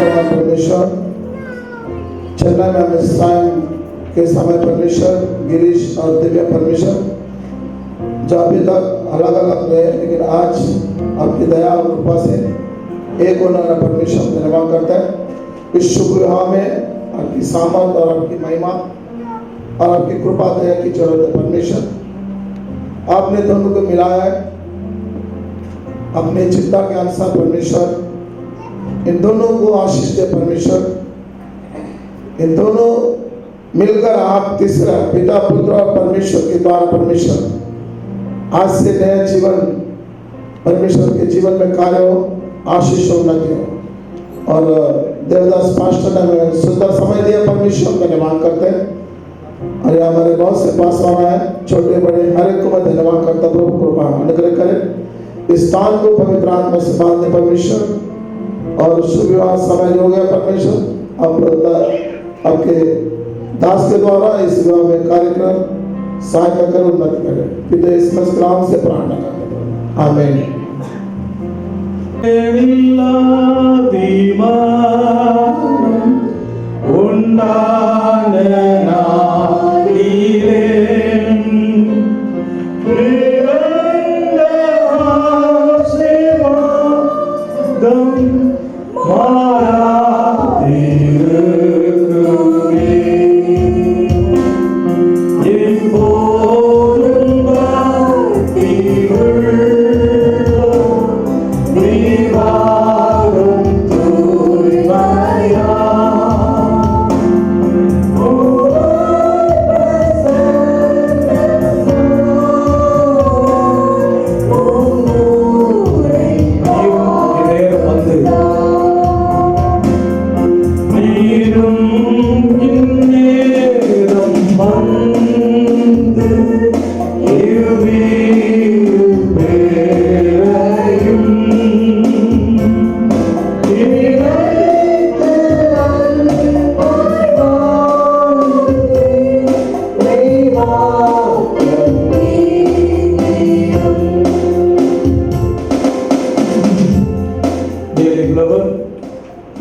धन्यवाद परमेश्वर। चेन्नई में हमें सायं के समय परमेश्वर गिरीश और दिव्या परमेश्वर जो अभी तक अलग अलग रहे, लेकिन आज आपकी दया और कृपा से एक होना परमेश्वर धन्यवाद करता है। इस शुभ विवाह में आपकी सामर्थ और आपकी महिमा और आपकी कृपा दया की जरूरत है परमेश्वर। आपने दोनों को मिलाया है अपने चिंता के अनुसार परमेश्वर। इन दोनों को आशीष दे परमेश्वर। इन दोनों मिलकर आप तीसरा पिता पुत्र और परमेश्वर के द्वारा परमेश्वर आज से नया जीवन परमेश्वर के जीवन में कार्य हो, आशीष उन्नति हो। और देवदास पास्टर ने सुंदर समय दिया परमेश्वर का धन्यवाद करते हैं। और हमारे बहुत से पास है छोटे बड़े हर एक को मैं धन्यवाद करता। प्रभु कृपा अनुग्रह करे, इस स्थान को पवित्र आत्मा से बांध दे परमेश्वर। और शुभ विवाह समय हो गया परमेश्वर। अब आपके दास के द्वारा इस विवाह में कार्यक्रम सहायता कर उन्नति करे। पिता इस नाम से प्रार्थना करते हैं, आमीन।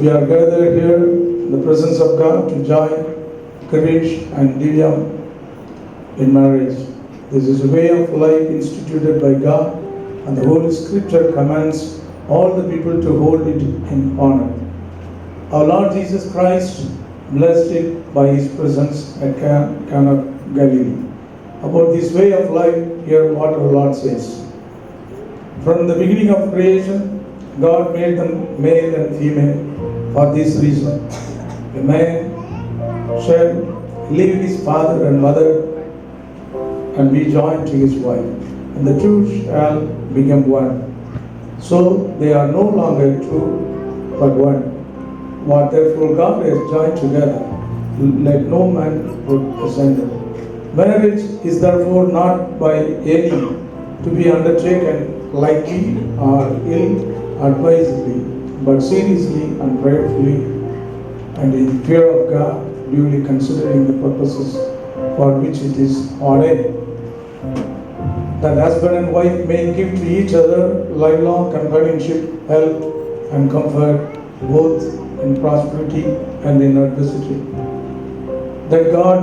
We are gathered here in the presence of God to join Girish and Divya in marriage. This is a way of life instituted by God, and the Holy Scripture commands all the people to hold it in honor. Our Lord Jesus Christ blessed it by His presence at Cana of Galilee. About this way of life, hear what our Lord says. From the beginning of creation, God made them male and female. For this reason, a man shall leave his father and mother and be joined to his wife, and the two shall become one. So they are no longer two, but one. What therefore God has joined together, let no man put asunder. Marriage is therefore not by any to be undertaken lightly or ill-advisedly, but seriously and prayerfully, and in fear of God, duly considering the purposes for which it is ordained, that husband and wife may give to each other lifelong companionship, help, and comfort, both in prosperity and in adversity. That God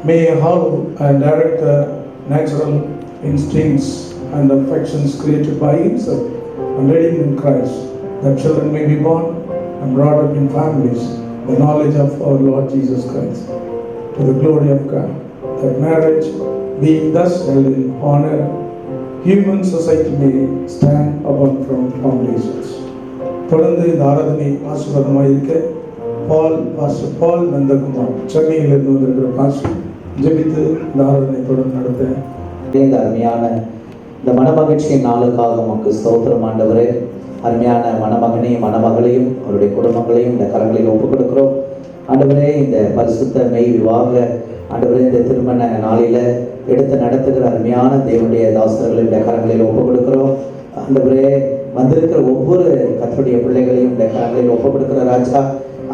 may hallow and direct the natural instincts and affections created by Himself and redeemed in Christ, that children may be born and brought up in families, the knowledge of our Lord Jesus Christ, to the glory of God. That marriage, being thus held in honor, human society may stand upon from foundations. தொடர்ந்து இந்த ஆராதனை ஆசீர்வாதமாக இருக்க pastor பால் நந்தகுமார் சென்னையிலிருந்து வந்திருக்கிற pastor ஜெபித்து இந்த ஆராதனை தொடர்ந்து நடத்த அருமையான இந்த மனமகிழ்ச்சியின் நாளுக்காக உமக்கு ஸ்தோத்திரம் ஆண்டவரே. அருமையான மணமகனையும் மணமகளையும் அவருடைய குடும்பங்களையும் இந்த கரங்களில் ஒப்புக் கொடுக்கிறோம் ஆண்டவரே. இந்த பரிசுத்த மெய் விவாக ஆண்டவரே இந்த திருமண நாளில் எடுத்து நடத்துகிற அருமையான தேவனுடைய தாசர்கள் இந்த கரங்களில் ஒப்புக் கொடுக்கிறோம் ஆண்டவரே. வந்திருக்கிற ஒவ்வொரு கர்த்தருடைய பிள்ளைகளையும் இந்த கரங்களில் ஒப்புக் கொடுக்கிற ராஜா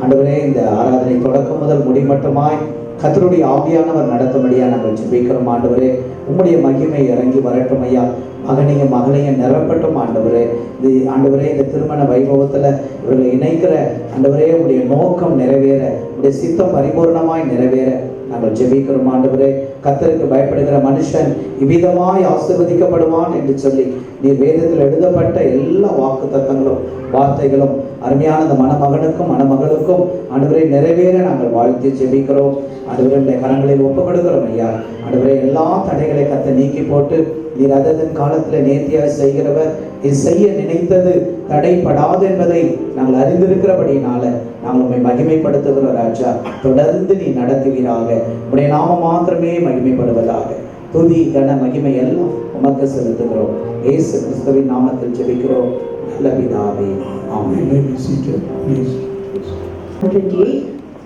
ஆண்டவரே. இந்த ஆராதனை தொடக்கம் முதல் முடிமட்டமாய் கர்த்தருடைய ஆவியானவர் நடத்தும்படியா நாங்கள் ஜெபிக்கிறோம் ஆண்டவரே. உம்முடைய மகிமை இறங்கி வரட்டும் ஐயா. மகனையும் மகளையும் நிரப்பட்டும் ஆண்டவரே. இது ஆண்டவரே, இந்த திருமண வைபவத்தில் இவர்களை இணைக்கிற ஆண்டவரே, உடைய நோக்கம் நிறைவேற, உடைய சித்தம் பரிபூர்ணமாய் நிறைவேற நாங்கள் ஜெபிக்கிறோம் ஆண்டவரே. கர்த்தருக்கு பயப்படுகிற மனுஷன் இவ்விதமாய் ஆசீர்வதிக்கப்படுவான் என்று சொல்லி நீர் வேதத்தில் எழுதப்பட்ட எல்லா வாக்கு தத்தங்களும் வார்த்தைகளும் அருமையான அந்த மணமகனுக்கும் மணமகளுக்கும் ஆண்டவரை நிறைவேற நாங்கள் வாழ்த்தி ஜெபிக்கிறோம் ஆண்டவரே. இந்த கரங்களில் ஒப்பு கொடுக்கிறோம் ஐயா. ஆண்டவரே, எல்லா தடைகளை கர்த்தர் நீக்கி போட்டு நீர் அதன் காலத்தில் நேர்த்தியாக செய்கிறவர். இது செய்ய நினைத்தது தடைப்படாது என்பதை நாங்கள் அறிந்திருக்கிறபடினால நாங்கள் உண்மை மகிமைப்படுத்துகிற ராஜா. தொடர்ந்து நீ நடத்துவீராக. உடைய நாமம் மாத்திரமே மகிமைப்படுவதாக. துதி கன மகிமை எல்லாம் உமக்கு செலுத்துகிறோம். இயேசு கிறிஸ்துவின் நாமத்தில் ஜெபிக்கிறோம் நல்ல பிதாவே, ஆமென்.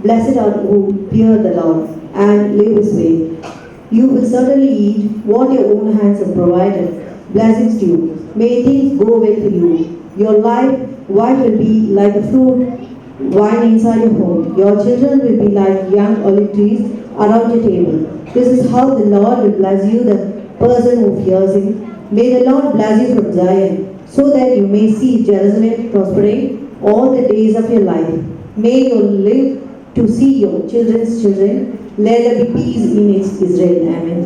Blessed are who fear the Lord and live His way. You will certainly eat what your own hands have provided. Blessings to you. May things go well for you. Your life will be like a fruit vine inside your home. Your children will be like young olive trees around your table. This is how the Lord will bless you, the person who fears Him. May the Lord bless you from Zion, so that you may see Jerusalem prospering all the days of your life. May you live to see your children's children. Let there be peace in Israel. Amen.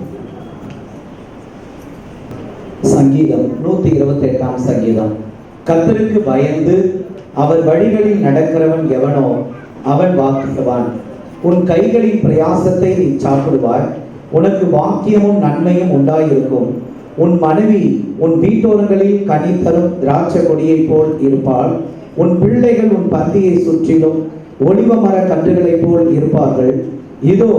சங்கீதம் 128 சங்கீதம். கர்த்தருக்கு பயந்து அவர் வழிகளில் நடக்கிறவன் எவனோ அவன் பாக்கியவான். உன் கைகளின் பிரயாசத்தை நீ சாப்பிடுவாய். உனக்கு பாக்கியமும் நன்மையும் உண்டாயிருக்கும். உன் மனைவி உன் வீட்டோரங்களில் கனி தரும் திராட்சை கொடியைப் போல் இருப்பாள். உன் பிள்ளைகள் உன் பந்தியை சுற்றிலும் ஒலிவ மர கன்றுகளைப் போல் இருப்பார்கள். இதோ,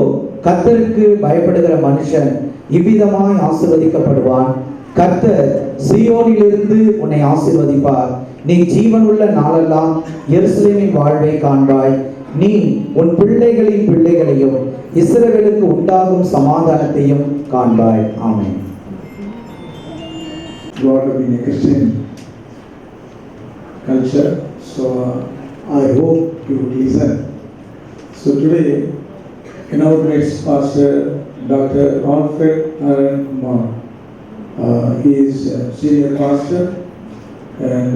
கர்த்தருக்கு பயப்படுகிற மனுஷன் இவ்விதமாய் ஆசீர்வதிக்கப்படுவான். கர்த்தர் சீயோனிலிருந்து உன்னை ஆசீர்வதிப்பார். நீ ஜீவனுள்ள நாளெல்லாம் எருசலேமின் வாழ்வை காண்பாய். நீ உன் பிள்ளைகளின் பிள்ளைகளையும் இஸ்ரவேலுக்கு உண்டாகும் சமாதானத்தையும் காண்பாய். ஆமென். You ought to be in a Christian culture, so I hope you would listen. So today, in our midst, Pastor Dr. Alfred Aaron Kumar. He is a senior pastor, and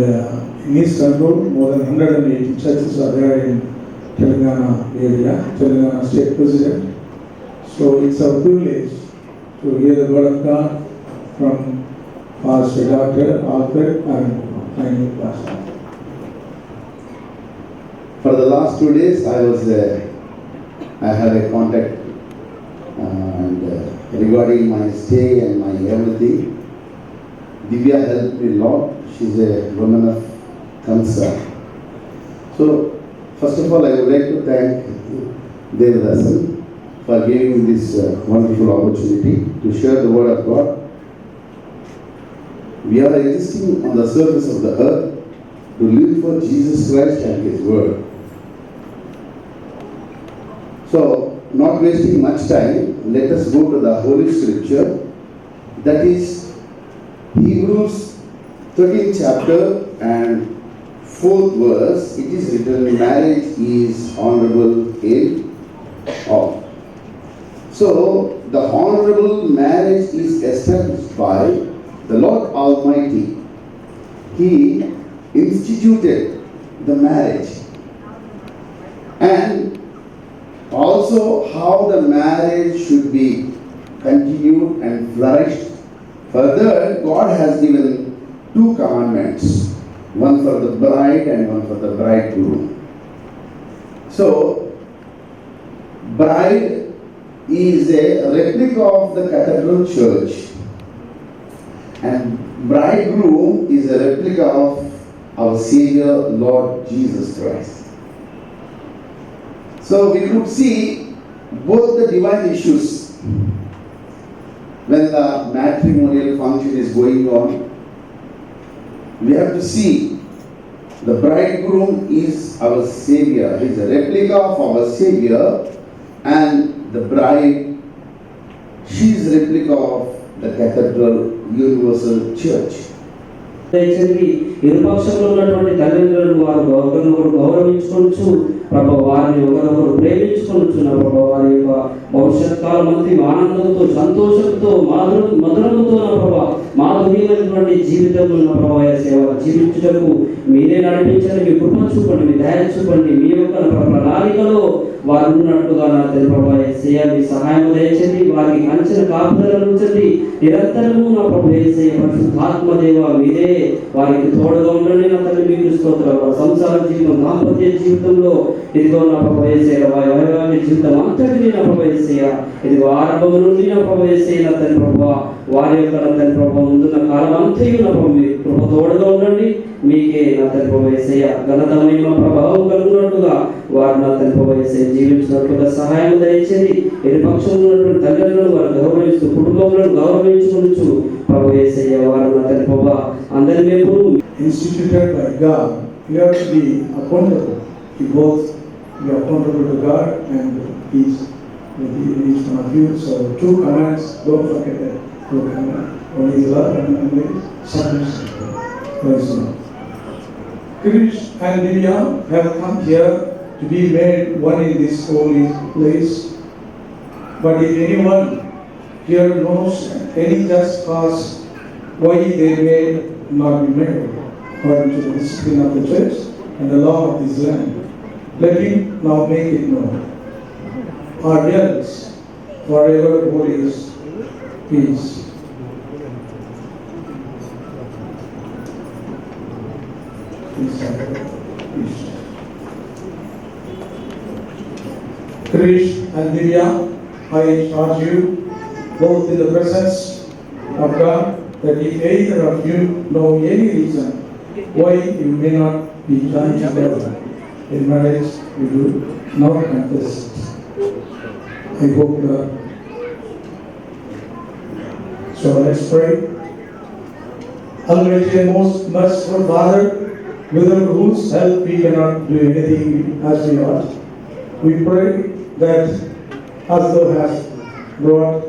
in his control, more than 180 churches are there in Telangana area, Telangana State President. So it's a privilege to hear the word of God from Pastor Dr. Alfred Aaron Kumar. Thank you, Pastor. For the last 2 days, I had a contact and regarding my stay and my everything. Divya helped me a lot. She's a woman of concern. So, first of all, I would like to thank Devadasan for giving me this wonderful opportunity to share the word of God. We are existing on the surface of the earth to live for Jesus Christ and His word. So, not wasting much time, let us go to the Holy Scripture, that is Hebrews 13th chapter and 4th verse. It is written, marriage is honorable in all. So, the honorable marriage is established by the Lord Almighty. He instituted the marriage, and also how the marriage should be continued and flourished. Further, God has given 2 commandments, one for the bride and one for the bridegroom. So, bride is a replica of the cathedral church, and bridegroom is a replica of our Savior, Lord Jesus Christ. So we could see both the divine issues when the matrimonial function is going on. We have to see the bridegroom is our Savior. He is a replica of our Savior, and the bride, she is a replica of the cathedral universal church. దయచేసి ఇరుపక్షంలో ఉన్నటువంటి తల్లిదండ్రులను వారు ఒకరినొకరు గౌరవించుకోవచ్చు ప్రభు, వారిని ఒకరొకరు ప్రేమించుకోవచ్చు నా ప్రభు. వారి యొక్క భవిష్యత్ కాలం అంతా ఆనందంతో సంతోషంతో మధురముతో నా ప్రభు మాధుర్యమైనటువంటి జీవితం నా ప్రభు సేవ జీవించుటకు మీరే నడిపించండి. మీ కృప చూపండి, మీ దయ చూపండి. మీ యొక్క ప్రణాళికలో వారు ఉన్నట్టుగా నా తండ్రి ప్రభు యేసయ్య మీ సహాయం దయచేయండి. వారికి కంచెన కాపుదల ఉంచండి. నిరంతరము నా ప్రభు యేసయ్య పరిశుద్ధాత్మ దేవ మీరే వారికి తోడుగా ఉండండి నా తండ్రి. మీకు స్తోత్రం. వారి సంసార జీవితం, దాంపత్య జీవితంలో ఇదిగో నా ప్రభు యేసయ్య వైవాహిక జీవితం అంతటినీ నా ప్రభు యేసయ్య ఇదిగో ఆరంభం నుండి నా ప్రభు యేసయ్య నా తండ్రి ప్రభు వారి యొక్క నా తండ్రి ప్రభు ముందున్న కాలం అంతయు నా ప్రభు మీ కృప తోడుగా ఉండండి. మీకే నా తండ్రి ప్రభు యేసయ్య ఘనత మహిమ ప్రభావం కలుగునట్టుగా వారు నా తండ్రి ప్రభు యేసయ్య జీవించినట్లుగా సహాయం దయచేసి ఇరుపక్షంలో ఉన్నటువంటి తల్లిదండ్రులను వారు గౌరవిస్తూ కుటుంబంలో గౌరవించుకుంటూ ప్రభు యేసయ్య వారు నా తండ్రి ప్రభు అందరి వైపు instituted by God, you have to be accountable. You both be accountable to God and peace with each one of you. So 2 commands, don't forget that 2 commands. One is love and one is submission. Praise the Lord. Krish and Divya have come here to be made one in this holy place. But if anyone here knows any just cause why they may not be made according to the discipline of the church and the law of this land, let him now make it known. Or else forever hold his peace. Krish and Divya, I charge you both in the presence of God that if either of you know any reason why you may not be joined together in marriage, you do not confess it. I hope that. So let's pray. Almighty and most merciful Father, without whose help we cannot do anything as we ought, we pray that as thou hast brought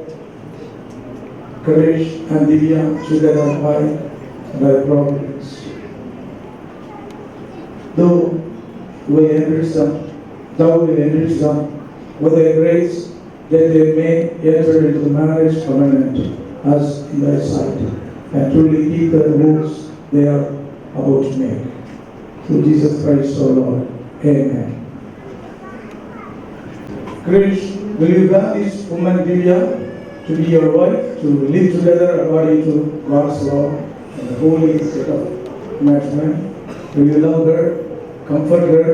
Krish and Divya together by thy providence, thou will enrich them with thy grace, that they may enter into the marriage covenant as in thy sight, and truly keep the rules they are about to make. Through Jesus Christ our Lord. Amen. Krish, will you grant this woman Divya to be your wife, to live together according to God's law and the holy state of matrimony? Will you love her, comfort her,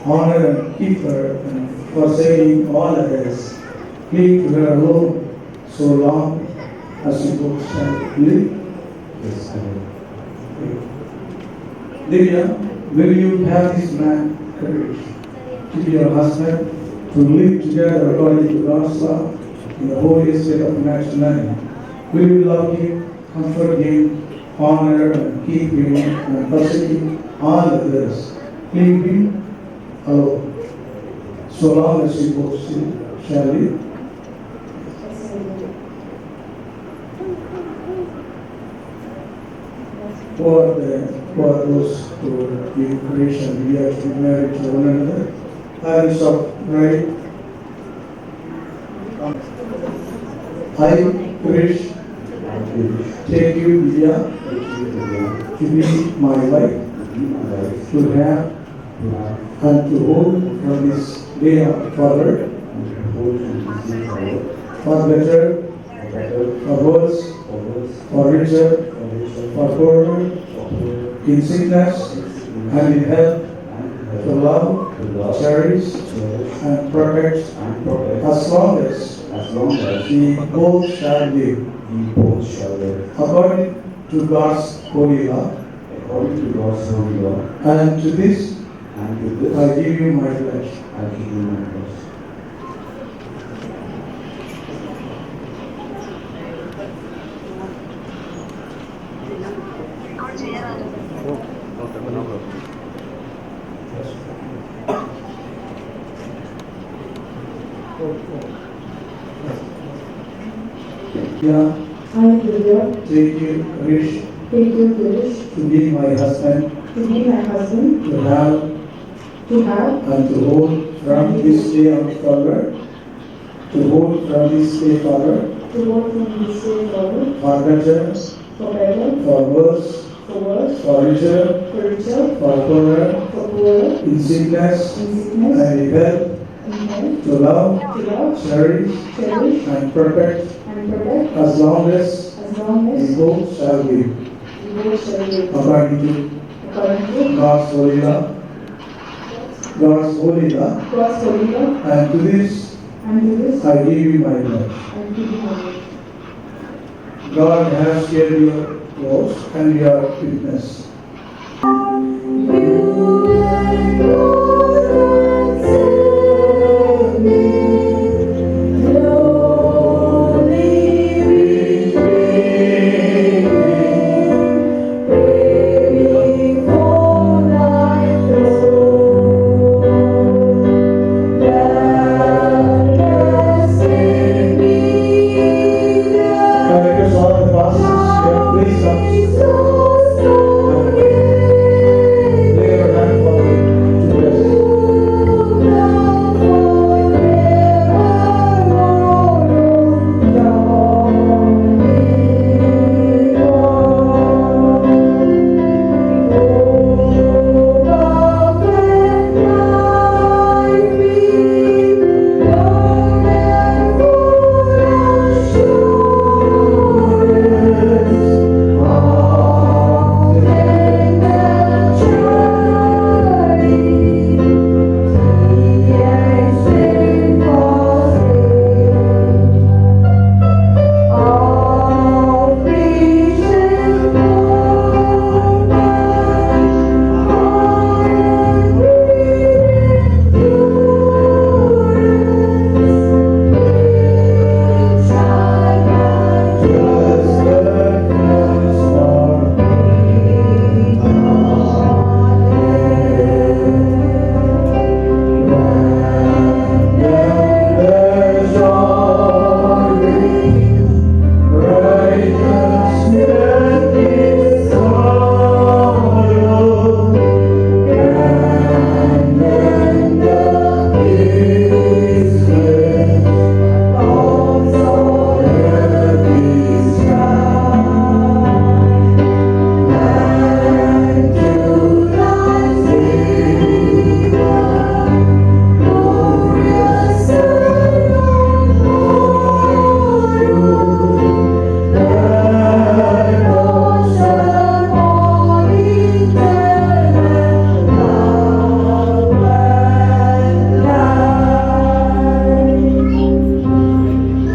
honor and keep her, and forsaking all others, cling to her alone so long as you both shall live? Yes, I will. Divya, will you have this man courage to be your husband, to live together according to God's law in the holy state of matrimony? Will you love him, comfort him, honor and keep him, and forsake all others, leave him alone, so long as you both shall live? For those who give creation, we have to be married to one another. Hands up, right? I, Krish, take you, Divya, to be my wife, to have and to hold from this day forward, for better, for worse, for richer, for poorer, in sickness and in health, to love, cherish, and protect as long as we both shall live, according to God's holy law. And to this I give you my pledge. Yeah, I, Divya, take you, Krish, Pedro Girish, to be my husband, to be my husband, to have to have and to hold from this day forward, to hold from this day forward, to work from this day forward, for better, for better, for worse, for worse, for richer, for richer, for poorer, for poorer, in sickness in sickness, and in health, in health, to love, to love, cherish, cherish, and protect and protect, as long as as long we as both shall live, we both shall live. according to According to God's holy law, God's holy law, God's holy law, and to this and to this I give you my life. and to be honored. God has heard your words and your witness. I request all the pastors here, please come. Lay your hand for to bless.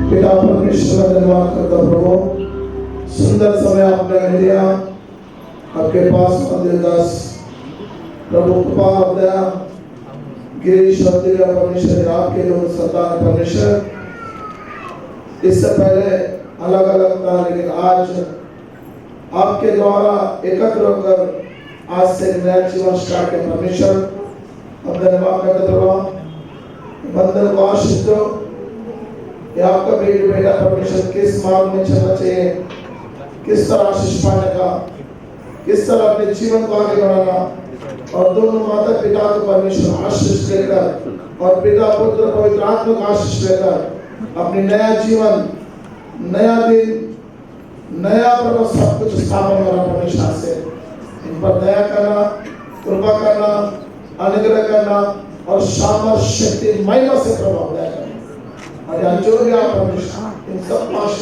पिता परमेश्वर धन्यवाद करता प्रभु, सुंदर समय आपने हमें दिया, आपके पास मंदिर दास प्रभु कृपा और दया, गिरीश और दिव्या परमेश्वर आपके दोनों संतान परमेश्वर, इससे पहले अलग अलग था लेकिन आज आपके द्वारा एकत्र होकर आज से नया जीवन स्टार्ट किया परमेश्वर, हम धन्यवाद करते प्रभु, बंधन को आशीष दो, कि आपका बेटा परमेश्वर किस मार्ग में चलना चाहिए, किस तरह आशीष पाने का, किस तरह अपने जीवन को आगे बढ़ाना, और दोनों माता पिता को परमेश्वर आशीष देकर और पिता पुत्र पवित्र आत्मा को आशीष देकर अपनी नया जीवन, नया दिन, नया प्रभु सब कुछ स्थापन करना परमेश्वर से, इन पर दया करना, कृपा करना, अनुग्रह करना और सामर्थ शक्ति महिमा से प्रभाव दया करना। और यहाँ जो भी आप परमेश्वर इन सब पास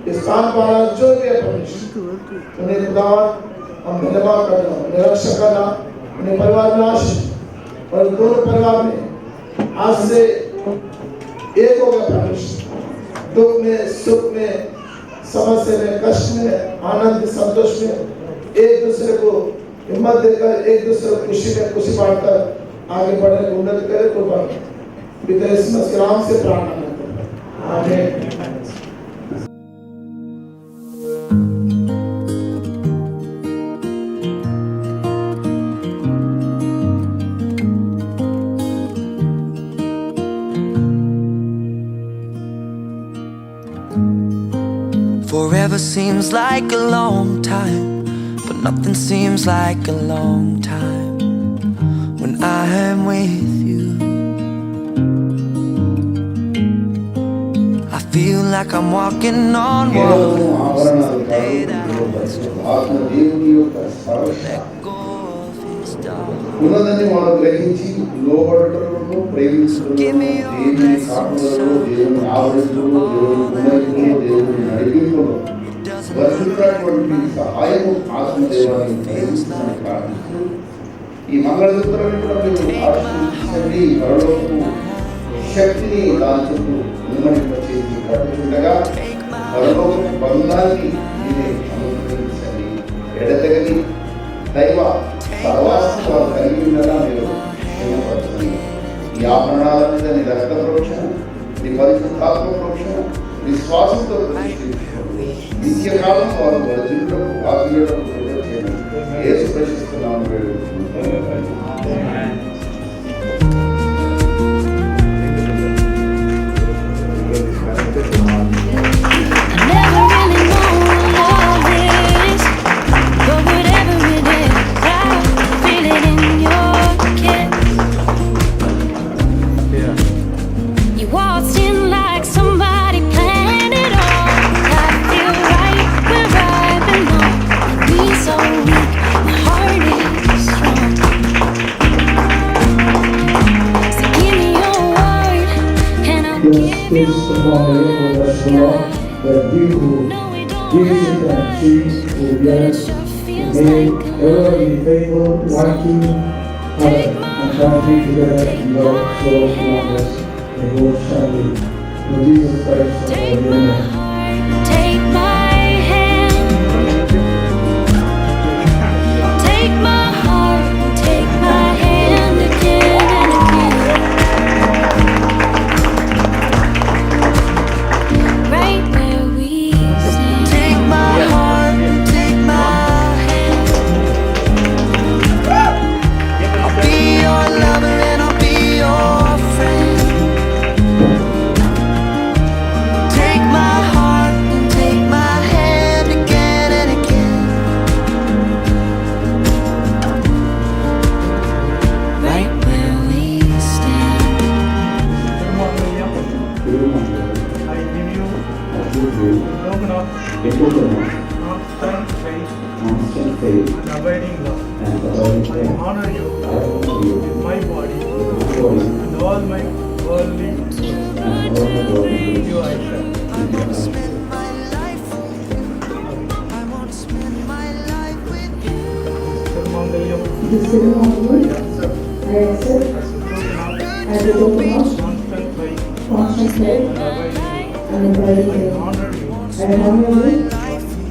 इस स्थान पर जो भी है परमेश्वर उन्हें खुदावंद हम धन्यवाद करना, उन्हें रक्षा करना, उन्हें परिवार में आशीष और दोनों परिवार में आज से एक हो गया परमेश्वर, दुख में, सुख में, समस्या में, कष्ट में, आनंद संतोष में एक दूसरे को हिम्मत देकर एक दूसरे को खुशी में खुशी बांटकर आगे बढ़ने को उन्नति करे कृपा पिता यीशु मसीह के नाम से प्रार्थना करते हैं, आमीन। Forever Forever seems like a long time, but nothing seems like a long time when I am with you. I feel like I'm walking on కేవలము water. ఆభరణాలు కాదు, ఆత్మ దేవుని యొక్క స్పర్శ ఉన్నదని వారు గ్రహించి లోబడటంలో ప్రేమించడంలో దేవుని కాపుదలలో దేవుని ఆవరణలో దేవుని కుమారులో దేవుని నడిపింపులో వర్షించినటువంటి సహాయము ఆత్మదేవాన్ని ప్రేమిస్తున్నాను ప్రార్థిస్తూ ఈ మంగళసూత్రాన్ని కూడా మీరు ఆశీర్వదించండి. పరలోకపు శక్తిని దాని చుట్టూ ఉమ్మడింపచేసి కట్టుకుండగా పరలోకపు బంధాన్ని మీరే అనుగ్రహించండి. ఎడతెగని దైవ సర్వాస్వాలు కలిగి ఉండగా మీరు క్షేమపరచండి. ఈ ఆభరణాల మీద నీ రక్త ప్రోక్షణ, నీ పరిశుద్ధాత్మ ప్రోక్షణ, విశ్వాసంతో ప్రతిష్ఠించుకోండి. నిత్యకాలం వారు వర్ధిల్లుటకు వాక్యులకు చేయండి. యేసు ప్రశ్నిస్తున్నాము వేడుకుంటున్నాము. This is the formula for the law that we who Jesus and cheese who yes may ever be faithful, wanting, and family together in love, so long as the whole family. Through Jesus Christ, our Lord. Take my hand, take my heart, take my hand again and again. Right where we stand. Take my heart, take my hand. I'll be your lover and I'll be your friend. Take my heart and take my hand again and again. Right where we stand. I give you broken up, constant faith, and abiding love. I honor you with my body and all my worldly you I shall. Spend my life with you. I want to spend my life with you. Mangalyam, This ceremony I accept as a token of constant faith, constant faith and abiding and abiding I faith. honor you I honor you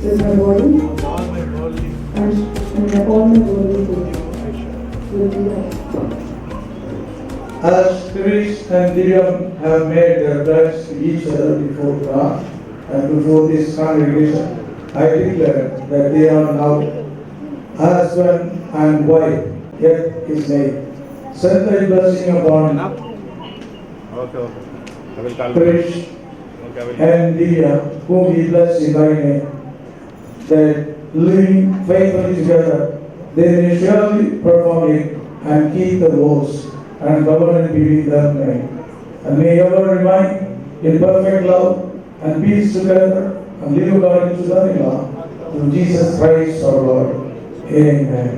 with my body with all my worldly and all my worldly things. I shall. With you. As Krish and Divyam have made their pledge to each other before God and before this congregation, I declare that they are now husband and wife, yet his name. Send thy blessing upon Krish and Divya, whom we bless in thy name, that living faithfully together, they may surely perform it and keep the laws and covenant between them, and may ever remain in perfect love and peace together and live according to thy law. Through Jesus Christ our Lord. Amen.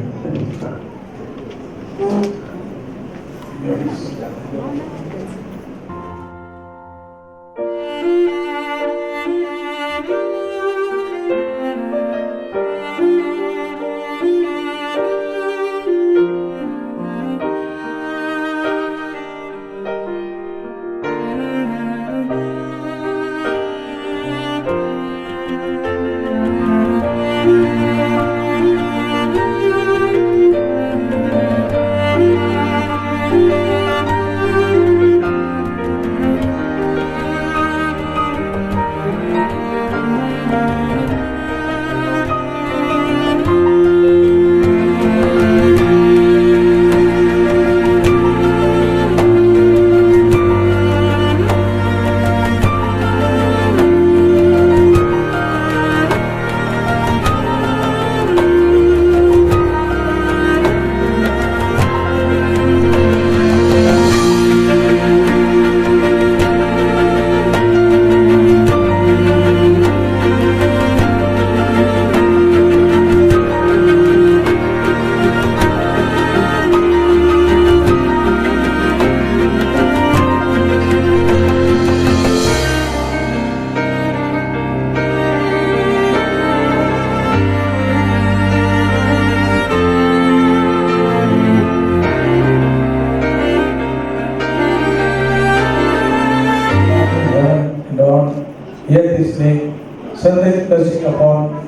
Hear this name. Send thy blessing upon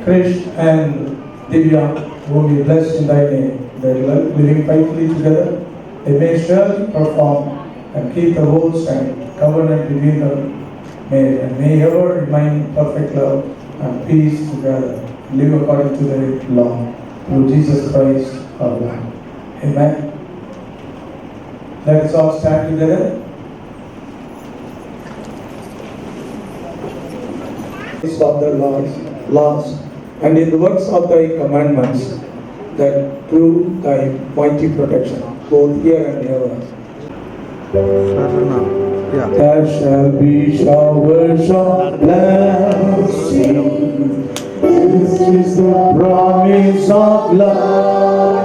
Krish and Divya, whom you bless in thy name. They are living faithfully together. They may surely perform and keep the oaths and covenant between them. May ever remain in perfect love and peace together. Live according to the law. Through Jesus Christ our Lord. Amen. Let us all stand together. Of the laws and in the works of thy commandments that prove thy mighty protection both here and ever. There shall be showers of blessing. This is the promise of love.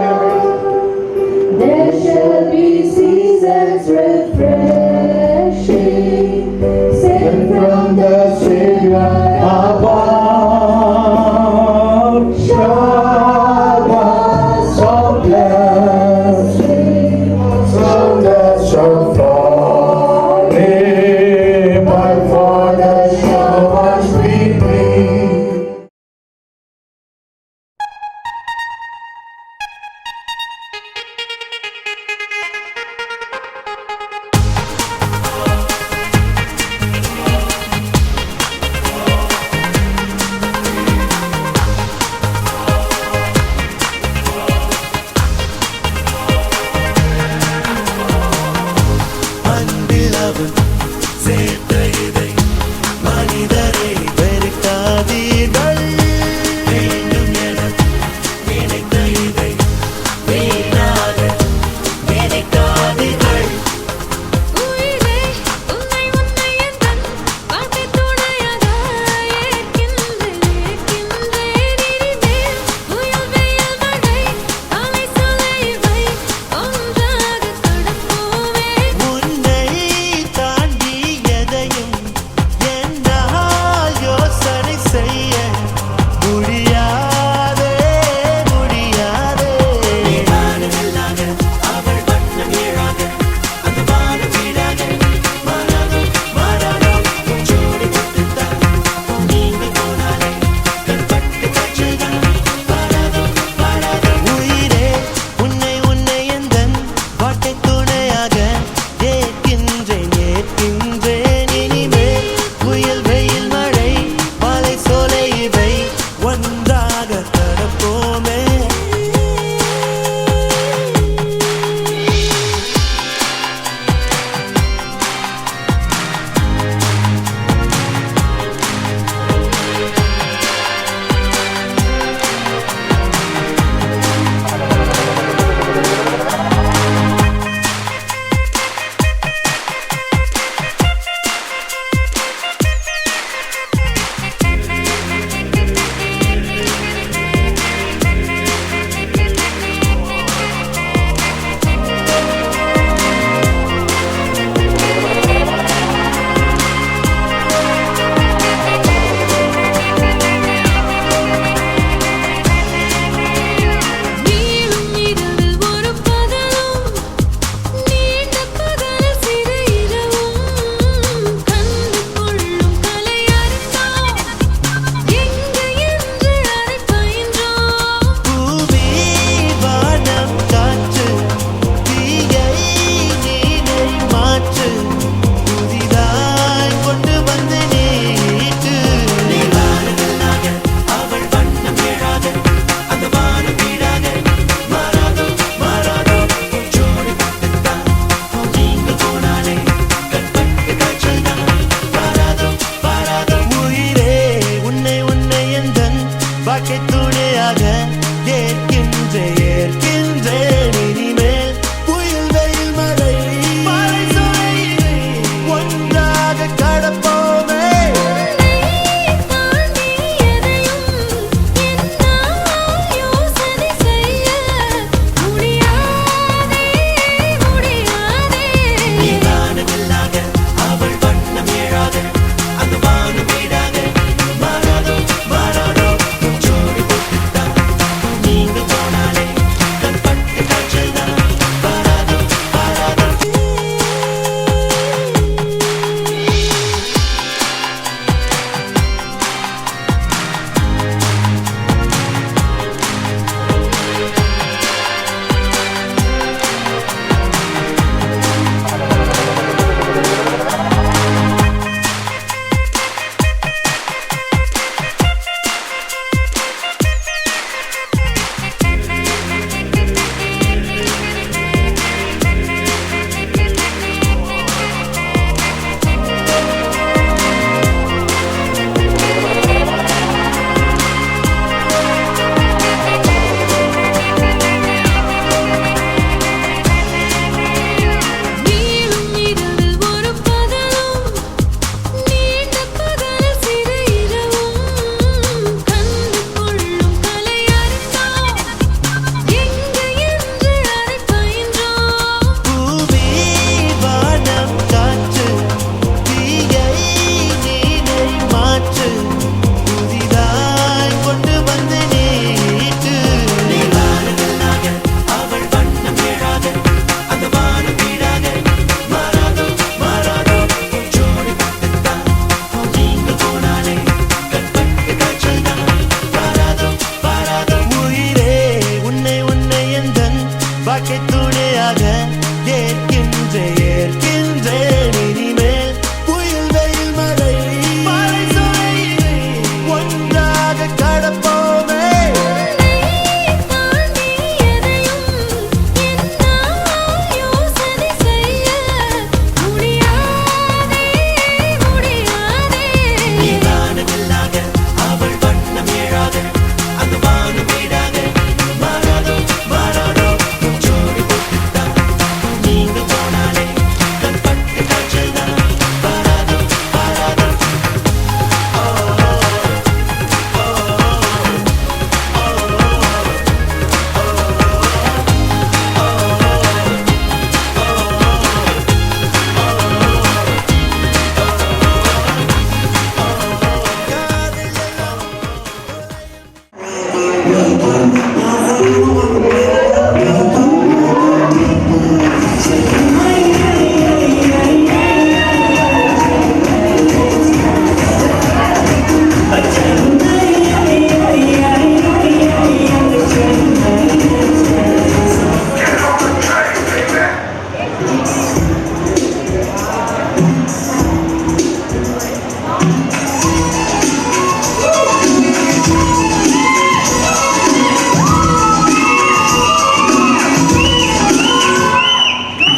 There shall be seasons refreshing, sent from the Savior above. Showers of blessing from the shore fall. But for the showers we plead.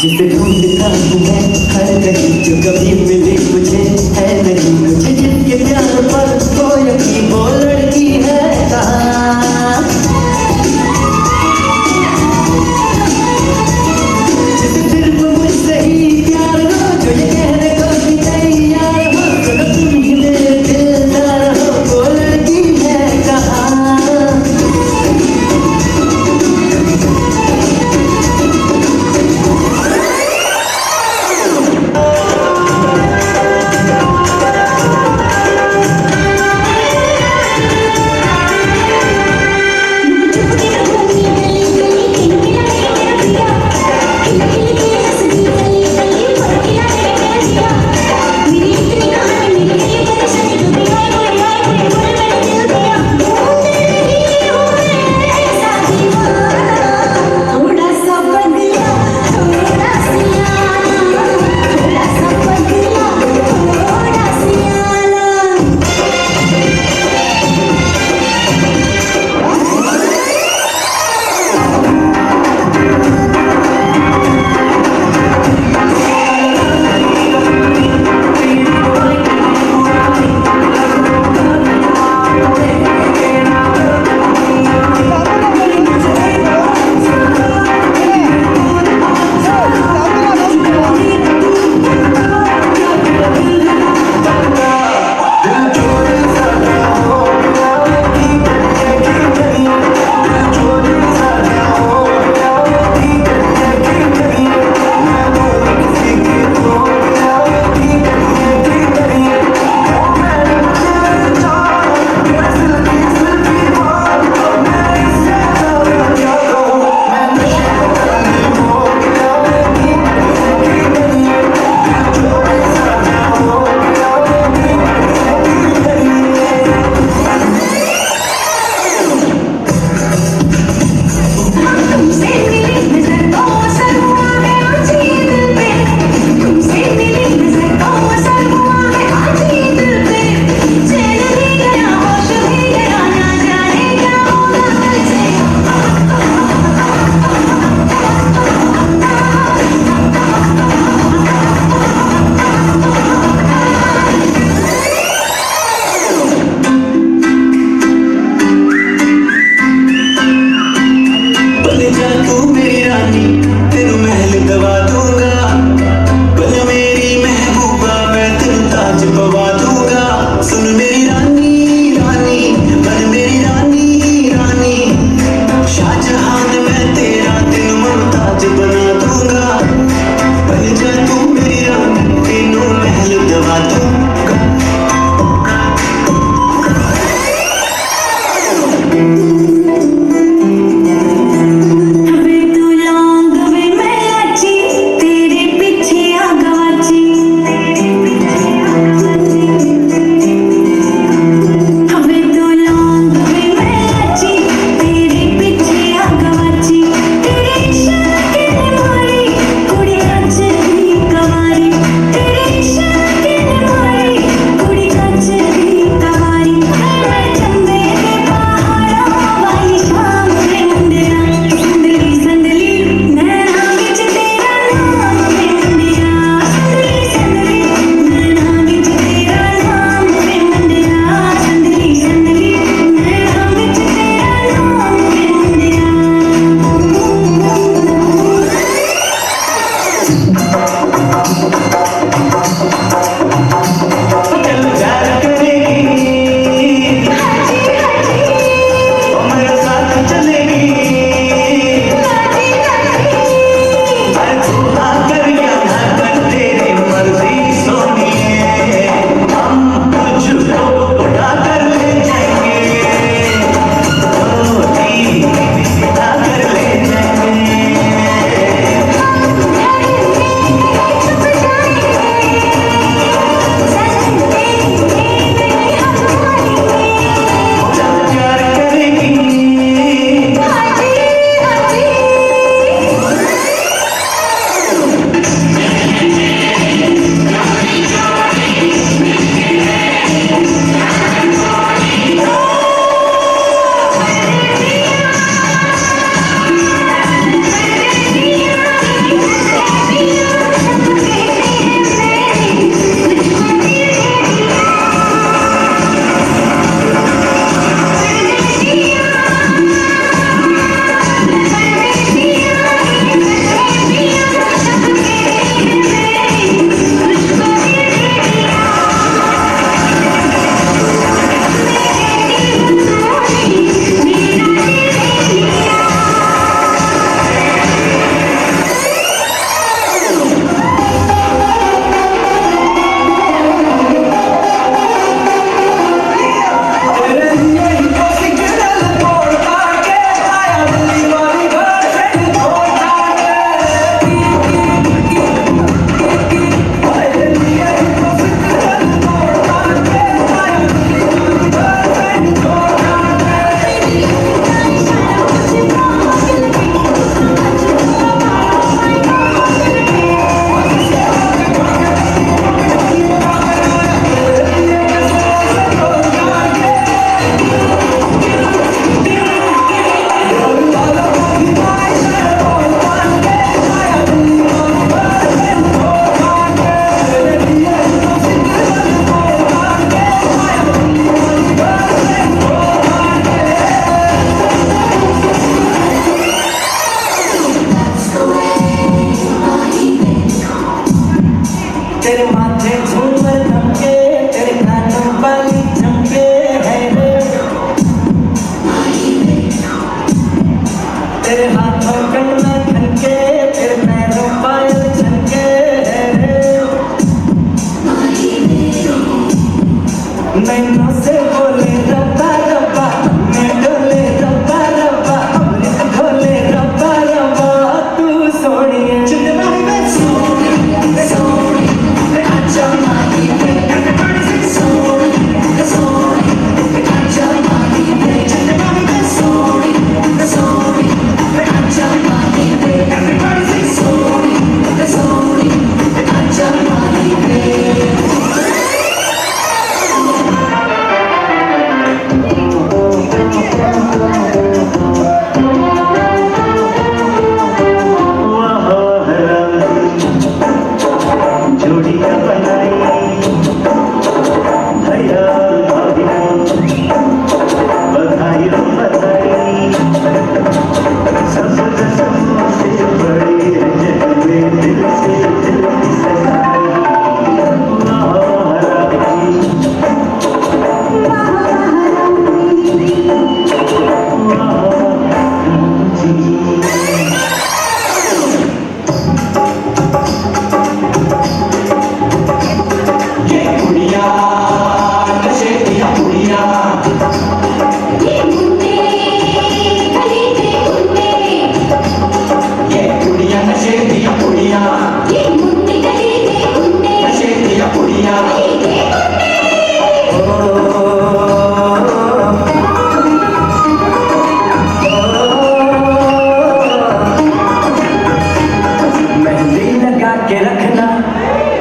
जिसे ढूंढता हूँ मैं हर कहीं जो कभी मिले मुझे है नहीं मुझे जिसके प्यार पर वो यकीन वो लड़की है कहाँ जिसे सिर्फ मुझसे ही प्यार हो जो ये कहने को भी तैयार हो अगर तुम ही मेरे दिलदार हो वो लड़की है कहाँ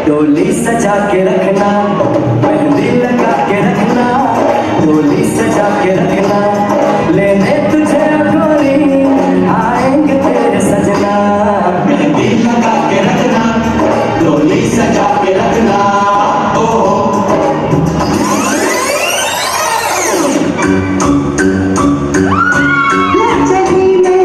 डोली सजा के रखना, मेहंदी लगा के रखना, डोली सजा के रखना, लेने तुझे गोरी आएंगे तेरे सजना। मेहंदी लगा के रखना, डोली सजा के रखना, ओ चली में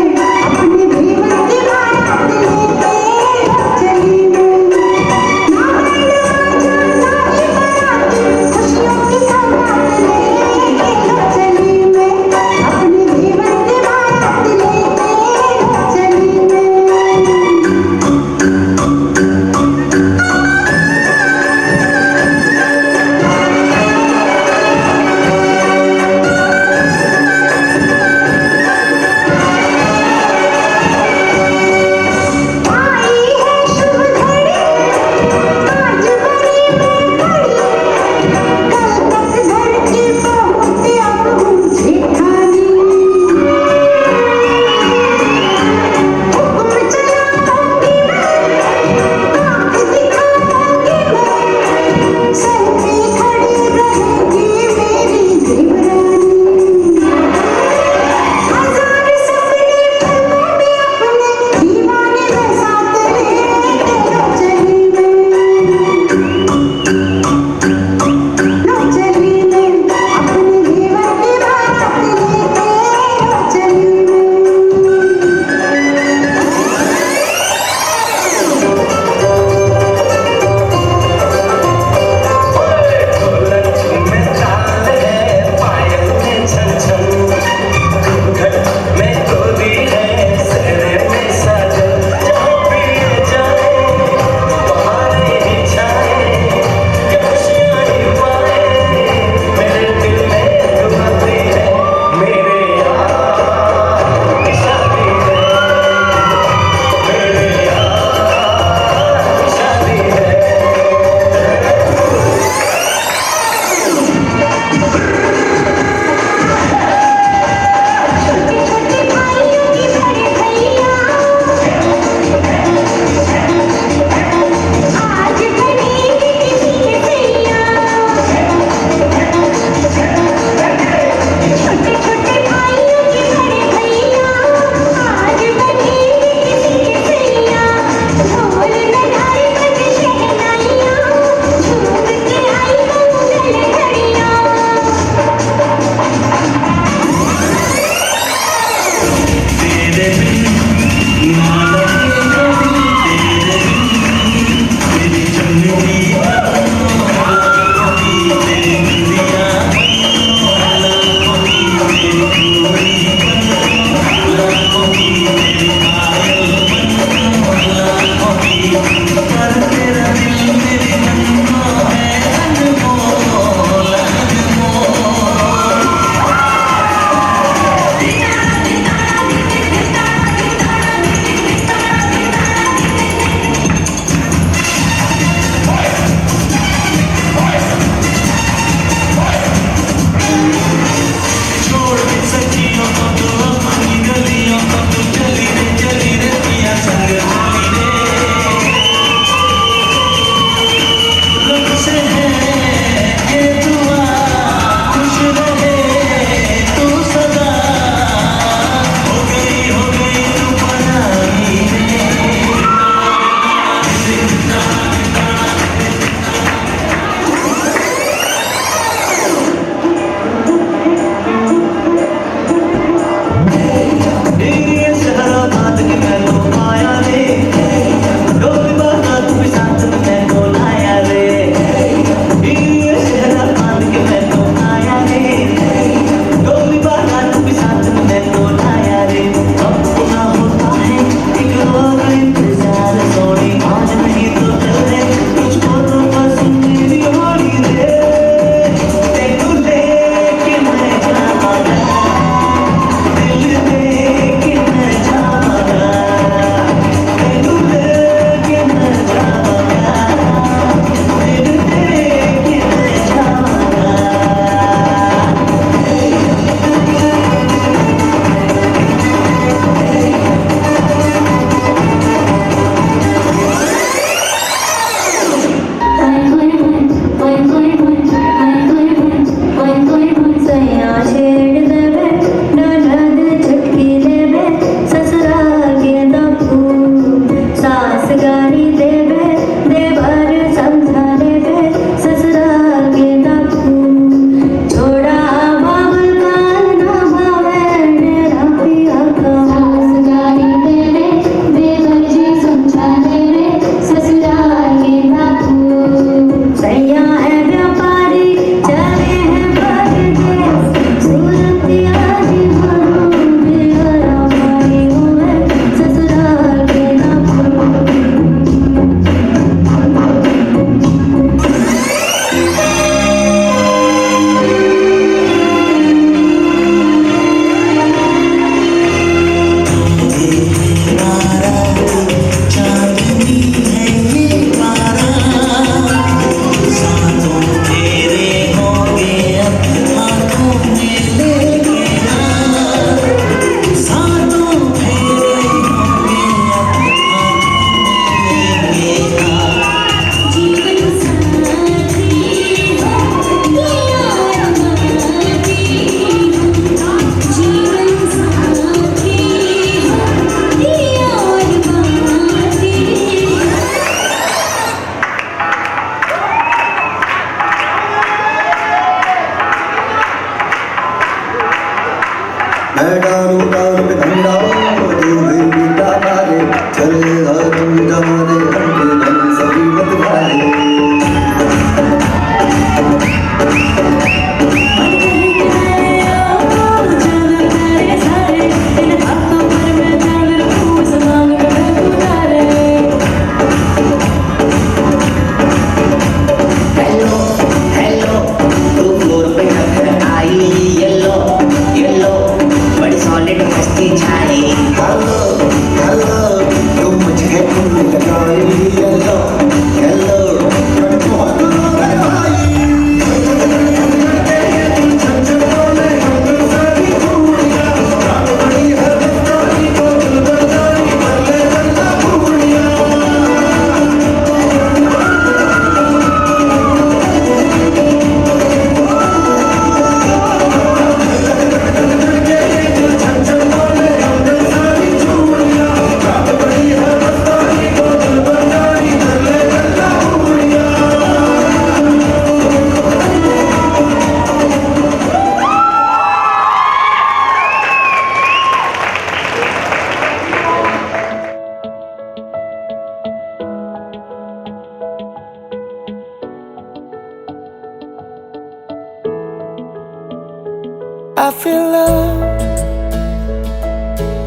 I feel love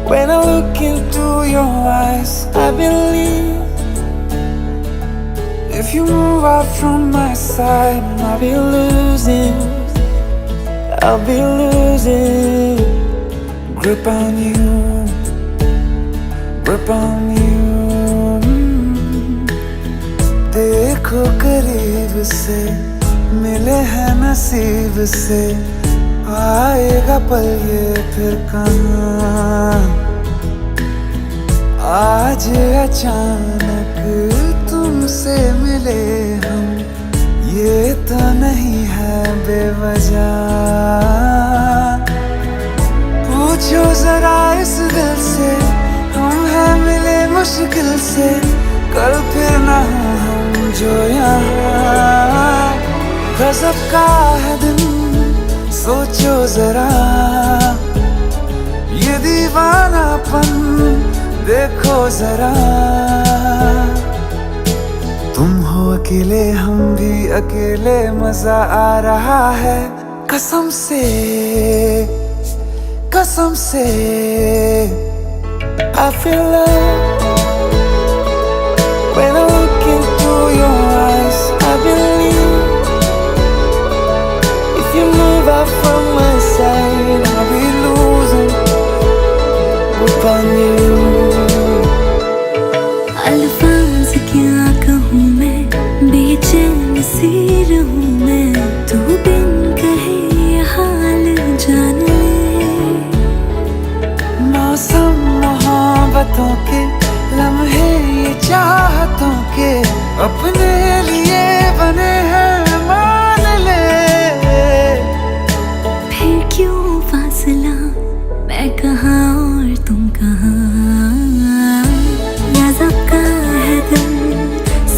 when I look into your eyes. I believe if you move out from my side, I'll be losing grip on you, grip on you. देखो करीब से मिले हैं नसीब से, आएगा पल ये फिर कहाँ। आज अचानक तुमसे मिले हम, ये तो नहीं है बेवजह। पूछो जरा इस दिल से, हम हैं मिले मुश्किल से, कल फिर ना हो हम जो यहाँ। गजब का है दिन सोचो जरा, ये दीवानापन देखो जरा। तुम हो अकेले हम भी अकेले, मजा आ रहा है कसम से, कसम से। I feel love when I look into your eyes. I believe if you move out from my side, I'll be losing grip on you. अल्फाज क्या कहूँ मैं, बेचैन सी रहूँ मैं, तू बिन कहे ये हाल जान ले। मौसम मोहब्बतों के लम्हे ये चाहतों के, अपने लिए बने हैं मान ले। फिर क्यों फासला, मैं कहाँ और तुम कहाँ। गजब का है दिल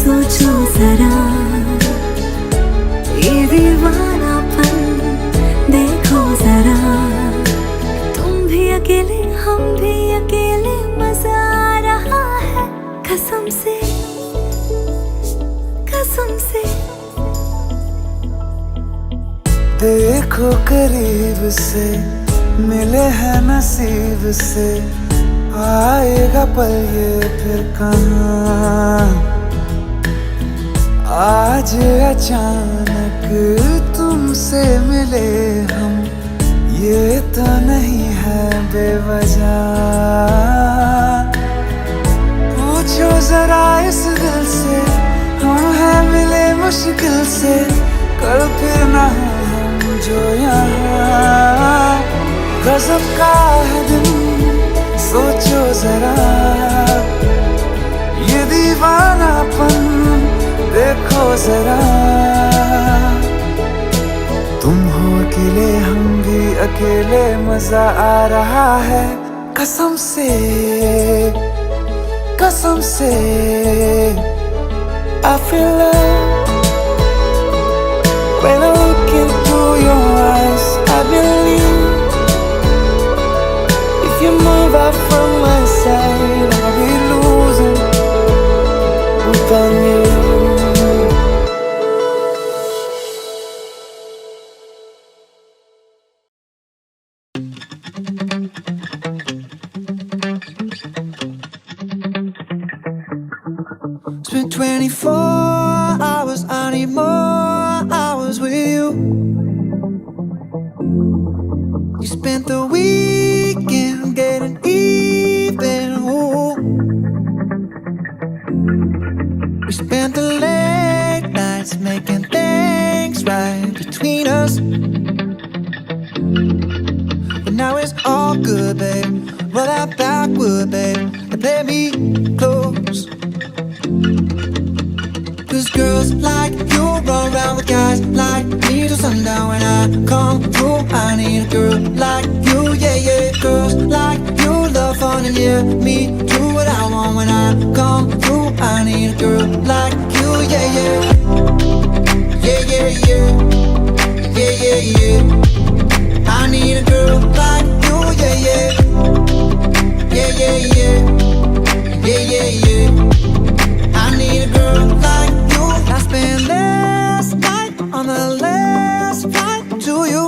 सोचो जरा, ये दीवानापन देखो जरा। तुम भी अकेले हम भी अकेले, मजा आ रहा है कसम से, कसम से। देखो करीब से मिले हैं नसीब से, आएगा पल ये फिर कहाँ। आज अचानक तुमसे मिले हम, ये तो नहीं है बेवजह। पूछो जरा इस दिल से, हम हैं मिले मुश्किल से, कल फिर ना हो हम जो यहाँ। गजब का है दिन सोचो जरा, ये दीवानापन देखो जरा। तुम हो अकेले हम भी अकेले, मजा आ रहा है कसम से, कसम से। I feel love when I look into your eyes. I believe if you move out from my side, I'll be losing grip on you. It's been 24 hours, I need more hours with you. You spent the weekend getting even, ooh. We spent the late nights making things right between us. But now it's all good, babe. Roll that backward, babe, and play me close. Cause girls like you run around with guys like me till sundown. When I come through, I need a girl like you, yeah, yeah. Girls like you love fun and yeah, me do what I want. When I come through, I need a girl like you, yeah, yeah. Yeah, yeah, yeah. Yeah, yeah, yeah. I need a girl like you, yeah, yeah. Yeah, yeah, yeah. Yeah, yeah, yeah. I need a girl like you. I spent last night on the last flight to you.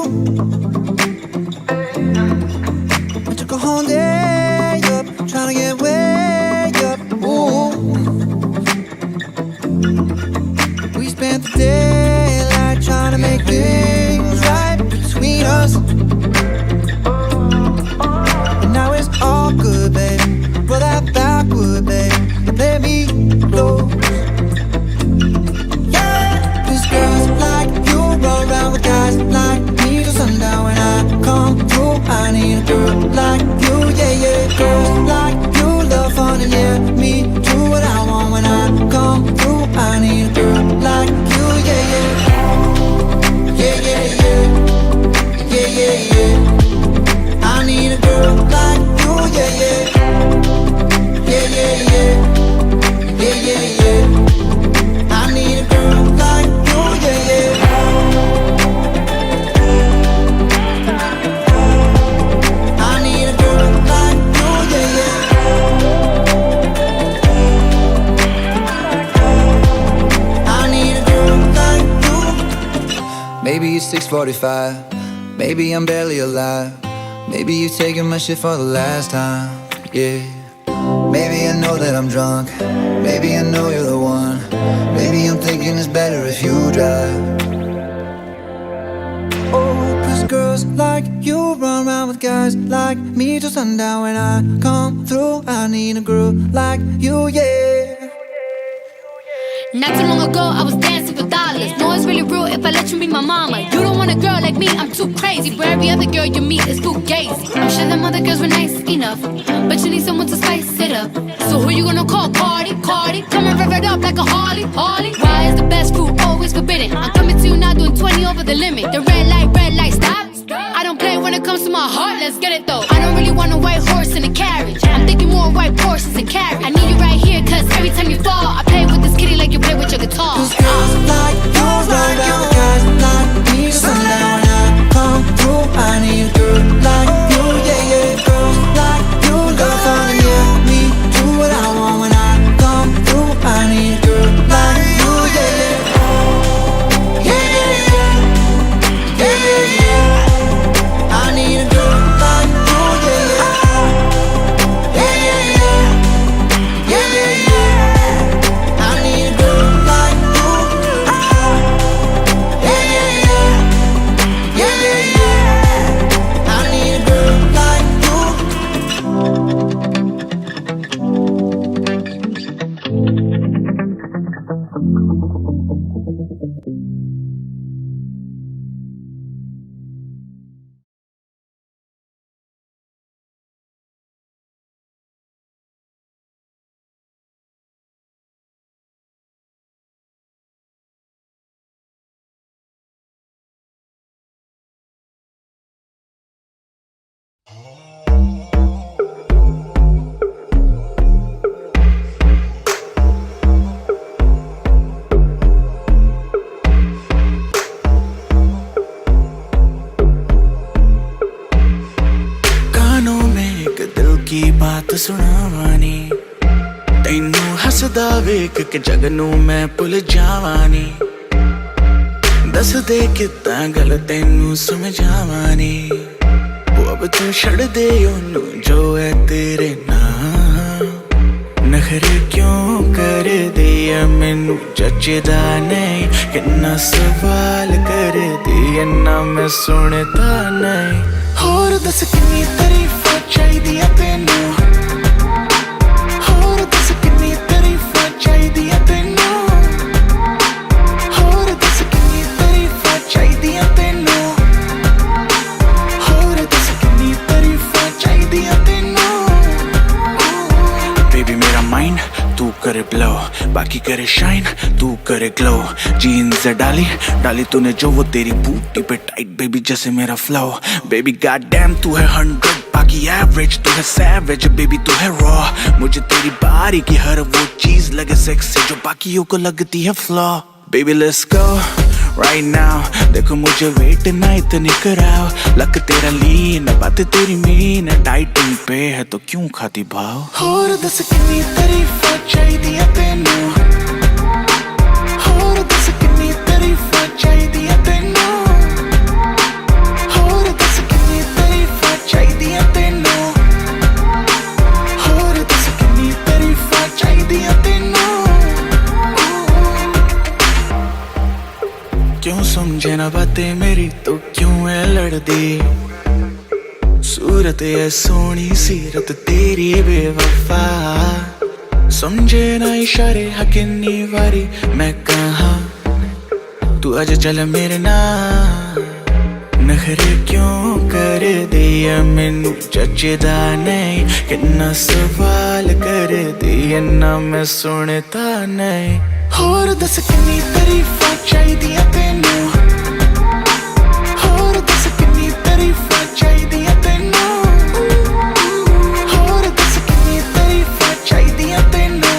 Maybe it's 6:45. Maybe I'm barely alive. Maybe you're taking my shit for the last time. Yeah. Maybe I know that I'm drunk. Maybe I know you're the one. Maybe I'm thinking it's better if you drive. Oh, 'cause girls like you run around with guys like me till sundown. When I come through, I need a girl like you, yeah. Not too long ago, I was dancing for dollars. No, it's really real if I let you be my mama. You don't want a girl like me, I'm too crazy. But every other girl you meet is too gazy. I'm sure them other girls were nice enough, but you need someone to spice it up. So who you gonna call? Cardi, Cardi. Come and rev it up like a Harley, Harley. Why is the best food always forbidden? I'm coming to you now doing 20 over the limit. The red light, stop. I don't play when it comes to my heart, let's get it though. I don't really want a white horse in a carriage. I'm thinking more white horses and carriage. I need you right here, cause every time you fall, I play with this kitty like you play with your guitar. 'Cause girls like you run around with guys like me till sundown. When I come through, I need a girl like you, yeah, yeah. Girls like you love fun, yeah. Me do what I want when I come through. I need a girl like you, yeah, yeah. Yeah, yeah, yeah. Yeah, yeah, yeah. I need a girl like you, yeah, yeah. Yeah, yeah, yeah. Yeah, yeah, yeah. I need a girl like you. Yeah, yeah, yeah. Yeah, yeah, yeah. I need a girl like you. कानों में एक दिल की बात सुनावानी, तैनू हसदा वेख के जगनू मैं भुल जावानी। दस दे कितना गल तैनू समझावानी, वो अब तू छड़ दे ओनू जो है तेरे नाम। नखरे क्यों कर दिया मैनू जचदा नहीं, किन्ना सवाल कर दिया ना मैं सुनता नहीं। होर दस किन्नी तारीफां चाहिदियां तैनू, होर दस किन्नी तारीफां चाहिदियां तैनू, होर दस किन्नी तारीफां चाहिदियां तैनू, होर दस किन्नी तारीफां चाहिदियां तैनू। बेबी मेरा माइंड तू करे ब्लो, बाकी करे शाइन तू करे ग्लो। जीन्स डाली डाली तूने जो वो तेरी बूटी पे टाइट बेबी जैसे मेरा फ्लो। बेबी गॉड डैम तू है 100, बाकी एवरेज तू है सैवेज। बेबी तू है रॉ, मुझे तेरी बारी की हर वो चीज लगे सेक्सी जो बाकियों को लगती है flaw. Baby let's go right now, देखो मुझे वेट ना इतनी कराओ। लक तेरा लीन बात तेरी मीन, डाइटिंग पे है तो क्यों खाती भाव। होर दस किन्नी तारीफां चाहिदियां तैनू, होर दस किन्नी तारीफां चाहिदियां तैनू, होर दस किन्नी तारीफां चाहिदियां तैनू, होर दस किन्नी तारीफां चाहिदियां तैनू। क्यों समझे ना बातें मेरी तो क्यों है लड़दी, सूरत है सोनी सीरत तेरी बेवफा। समझे ना इशारे हकिन्नी वारी मैं कहा, तू आज चल मेरे नाल। नखरे क्यों कर दिया मैनू जचदा नहीं, किन्ना सवाल कर दिया ना मैं सुनता नहीं। होर दस किन्नी तारीफां चाहिदियां तैनू, होर दस किन्नी तारीफां चाहिदियां तैनू, होर दस किन्नी तारीफां चाहिदियां तैनू,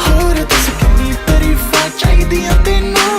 होर दस किन्नी तारीफां चाहिदियां तैनू।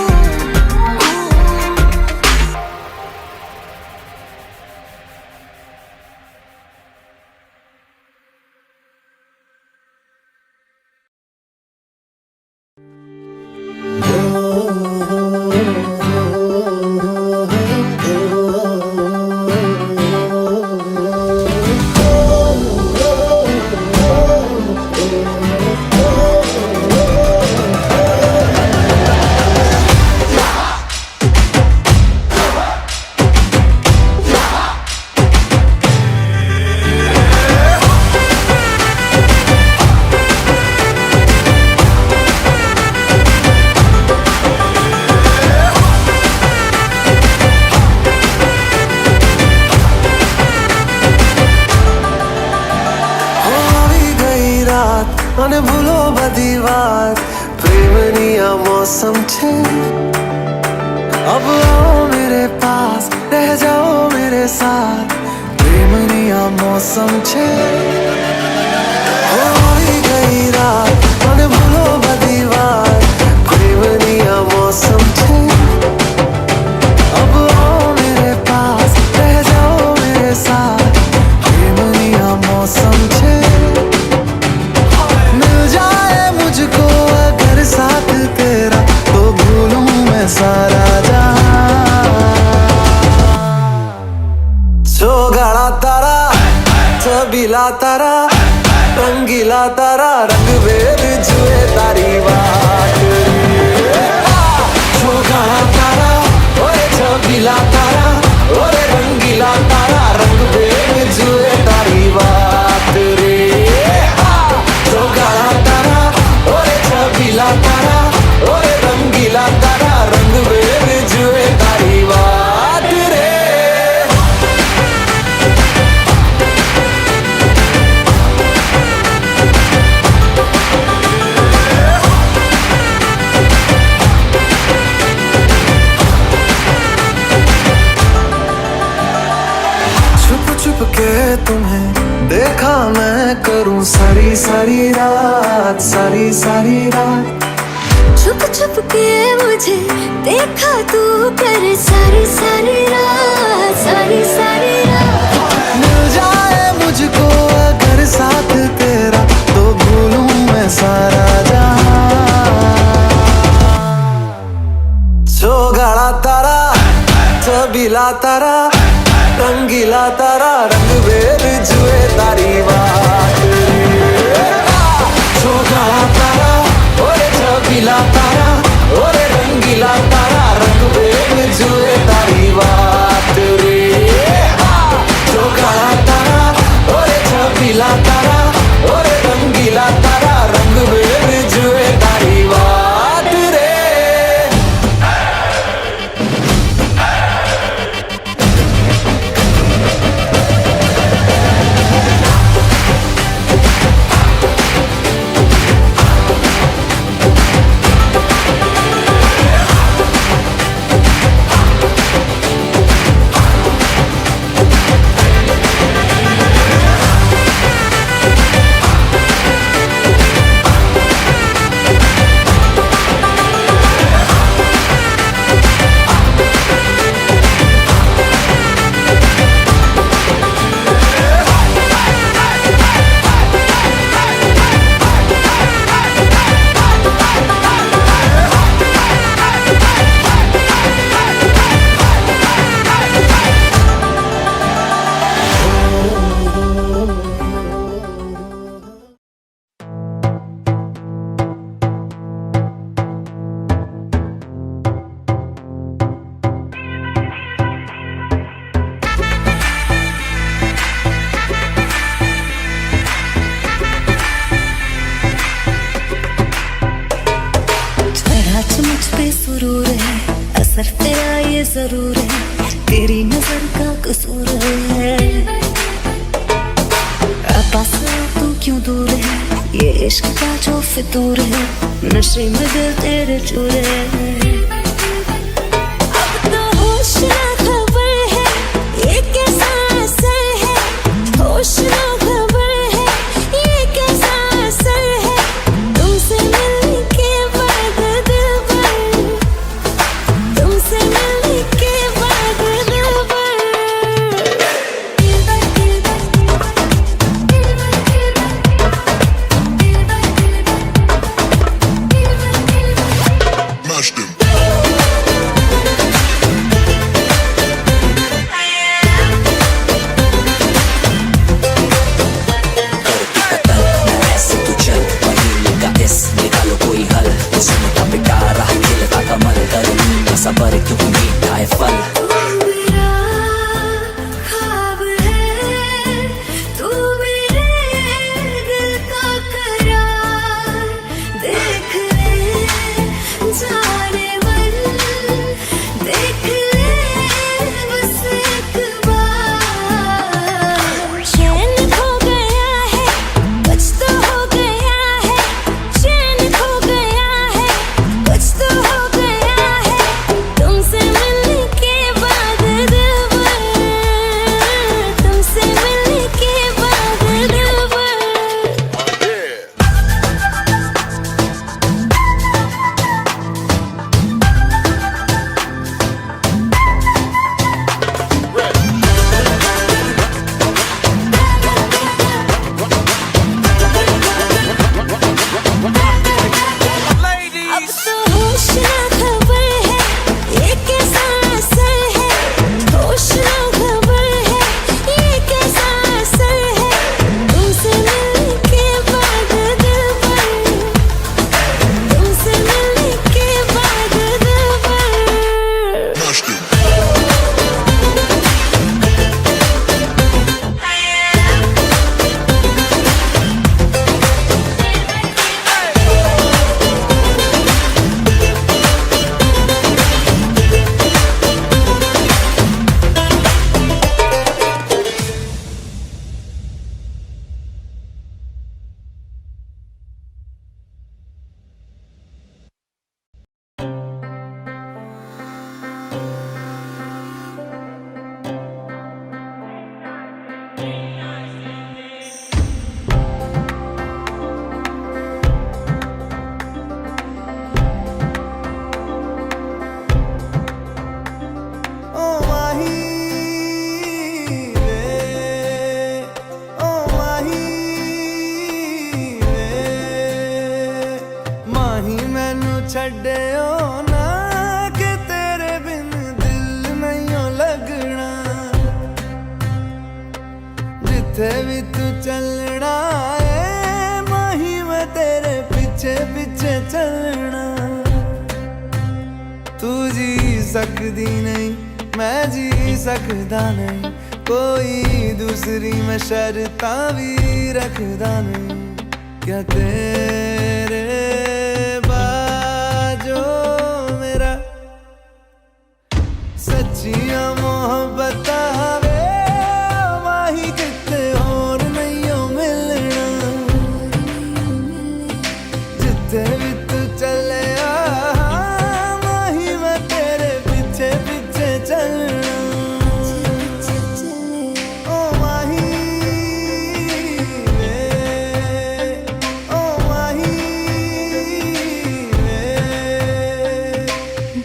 समझे। अब आओ मेरे पास, रह जाओ मेरे साथ, प्रेमनिया मौसम छे। हो ही गई रात, मन भूलो बदीवार, प्रेमनिया मौसम छे। अब आओ मेरे पास, रह जाओ मेरे साथ, प्रेमनिया मौसम छे। मिल जाए मुझको अगर साथ तेरा, तो भूलूं मैं सारा जहां। चौगाड़ा तारा, छबीला तारा, रंगीला तारा, रंग बेर जुए तारी बात। चौगाड़ा तारा, ओए छबीला तारा, ओए रंगीला तारा, रंग बेर जुए तारी बात रे। चौगाड़ा तारा, ओए छबीला तारा, ओए रंगीला तारा, रंग बेर जुए तारी बात रे। छुप छुप के तुम्हें देखा मैं, करूं सारी सारी रात, सारी सारी रात। छुप छुप के मुझे देखा तू कर सारी सारी रात, सारी सारी रात। मिल जाए मुझको अगर साथ तेरा, तो भूलूं मैं सारा जहां। चौगाड़ा तारा, छबीला तारा, रंगीला तारा, रंग बेर जुए तारी बात। चौगाड़ा तारा, ओए छबीला तारा, ओए रंगीला तारा, रंग बेर जुए तारी बात रे। चौगाड़ा तारा, ओए छबीला तारा, ओए रंगीला तारा, रंग बेर जुए तारी बात रे। सुरूर है, असर तेरा ये जरूर है, तेरी नजर का कसूर है। पास तू क्यों दूर है, ये इश्क का जो फितूर है, नशे में दिल तेरे चूर है। अब तो होश ना खबर है, ये कैसा असर है, होश ना खबर है, ये कैसा असर है, तुमसे मिलने के बाद दिल भर, तुमसे मिलने के बाद दिल भर। सबर क्यों मीठा है फल। मेरा ख्वाब है, तू मेरे दिल का करार, देख ले जाने मन, देख ले बस एक बार। चैन खो गया है, कुछ तो हो गया है, चैन खो गया है, कुछ तो माही मैनू छड्डियो ना कि तेरे बिन दिल नहीं लगना जिथे भी तू चलना है माही मैं तेरे पीछे पीछे चलना तू जी सकदी नहीं मैं जी सकदा नहीं कोई दूसरी मैं शर्तां भी रखदा नहीं क्या तेरे बाजो मेरा सच्चियां मोहब्बत वे माही किते और नहीं हो मिलना जिथे भी तू चले माही मैं तेरे पीछे पीछे चलना ओ माही वे ओ माही वे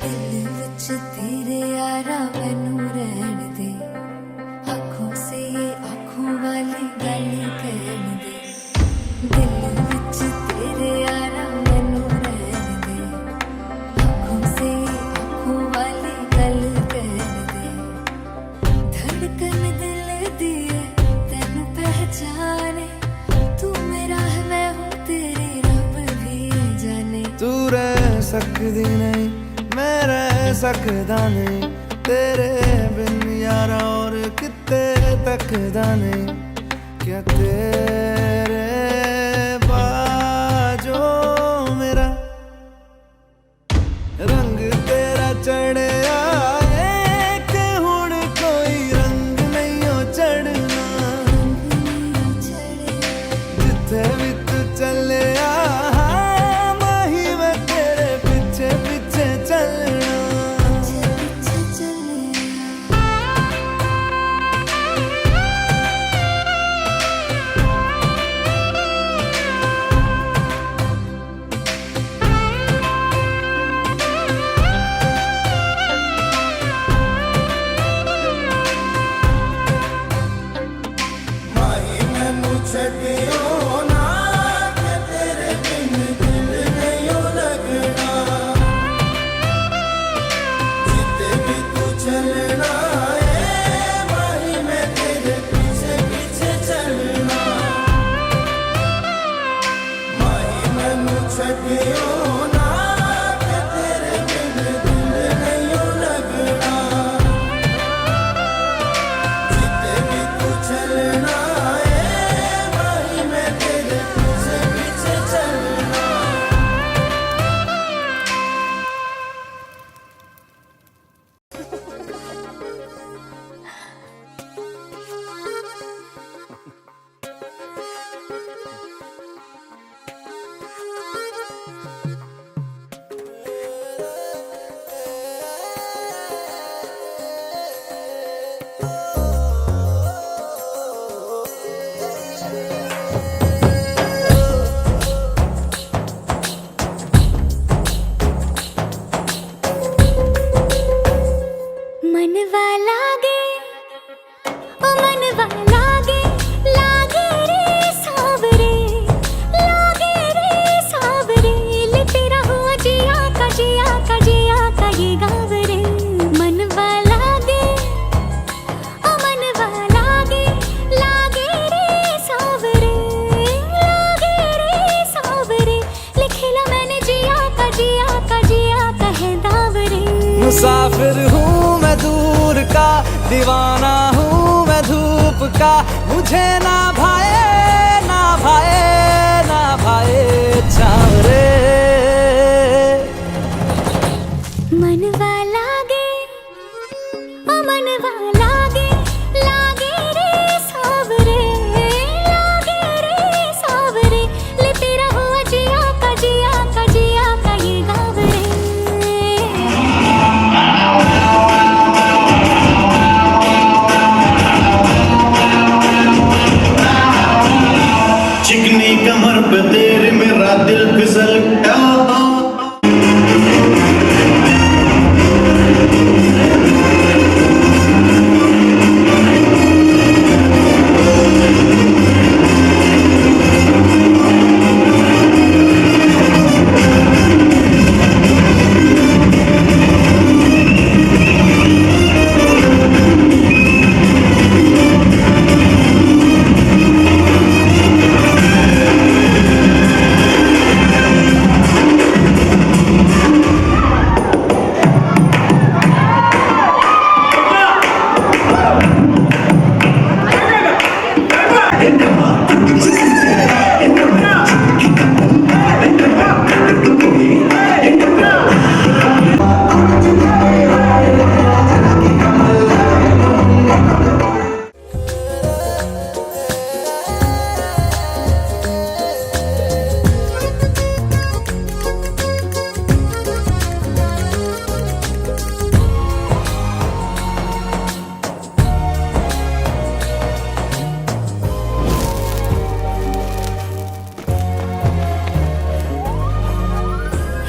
दिल विच तेरे यारा मैनू रहन दे आँखों से ये आँखों वाली गल कहन दे दिल विच तेरे यारा मैनू रहन दे आँखों से ये आँखों वाली गल कहन दे धड़कन दिल दी है तैनू पहचाने तू मेरा है मैं हूँ तेरी रब भी जाने तू रह सकदी नहीं मैं रह सकदा नहीं तेरे बिन यारा और किते तकदा नहीं क्या तेरे बाजो मेरा रंग तेरा चढ़िया है कि हुण कोई रंग नहीं हो चढ़ना जिथे भी तू चले माही मैं तेरे पीछे पीछे चलना माही मैनू छड्डियो ना कि तेरे बिन दिल नहीं हो लगना जिथे भी तू चलना है माही मैं तेरे पीछे पीछे चलना माही मैनू छड्डियो ना कि तेरे बिन दिल नहीं हो लगना जिथे भी तू चलना है माही मैं तेरे पीछे पीछे चलना मनवा लागे ओ मनवा लागे रे सावरे ले तेरा हुआ जिया का ये गावरे मनवा लागे ओ मनवा लागे रे सावरे लिखेला मैंने जिया का है दावरे मुसाफिर हूँ मैं दूर का दीवाना हूँ मैं धूप का मुझे ना भाए चावरे मनवा लागे ओ मनवा लागे रे सावरे ले तेरा हुआ जिया का ये गावरे चिकनी कमर पे तेरे मेरा दिल फिसल गया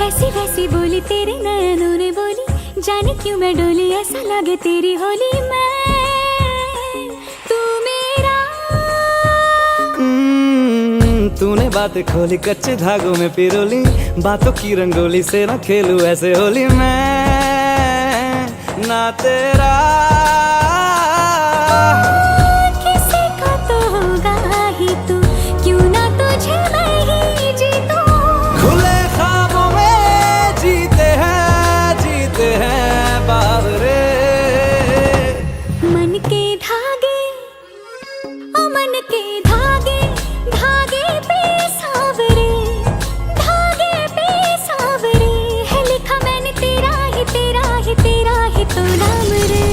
ऐसी वैसी बोली तेरे नयनों ने बोली, जाने क्यों मैं डोली, ऐसा लगे तेरी होली मैं तू मेरा। तूने बातें खोली कच्चे धागों में पिरोली, बातों की रंगोली से ना खेलूं ऐसे होली मैं ना तेरा। किसी का तो होगा ही तू, क्यों ना तुझे मैं ही जीतूं। खुले ख्वाबों में जीते हैं बावरे। मन के धागे ओ मन के धागे, धागे पे सावरे, धागे पे सावरे। है लिखा मैंने तेरा ही तेरा ही तेरा ही तो नाम रे।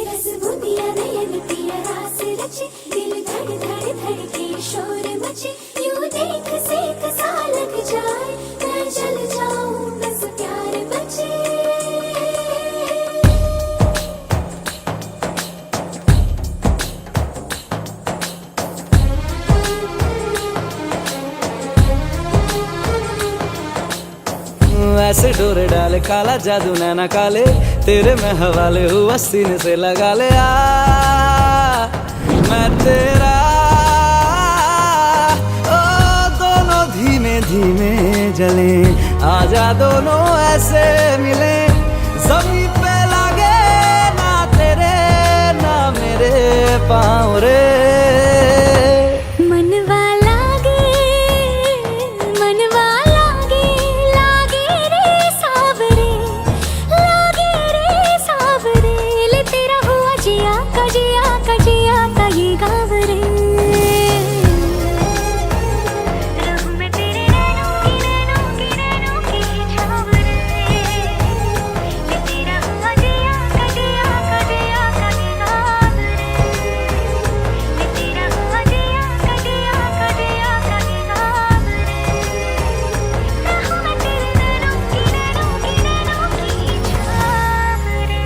रस बूंदिया नयन पिया रास रचे, दिल धड़ धड़ धड़के शोर मचे। यूं देख सेक सा लग जाए, मैं जल जाऊं बस प्यार बचे। ऐसे डोरे डाले काला जादू नैना काले, तेरे में हवाले हुआ सीने से लगा ले आ मैं तेरा। ओ दोनों धीमे धीमे जले, आजा दोनों ऐसे मिले। जमीन पे लागे ना तेरे ना मेरे पाँव रे। मनवा लागे, मनवा लागे, लागे रे सावरे, लागे रे सावरे। ले तेरा हुआ जिया का जिया का जिया का ये गाँव रे। रहूं मैं तेरे नैनों की छाँव रे। ले तेरा हुआ जिया का जिया का जिया का ये गाँव रे। ले तेरा हुआ जिया का जिया का जिया का ये गाँव रे। रहूं मैं तेरे नैनों की छाँव रे।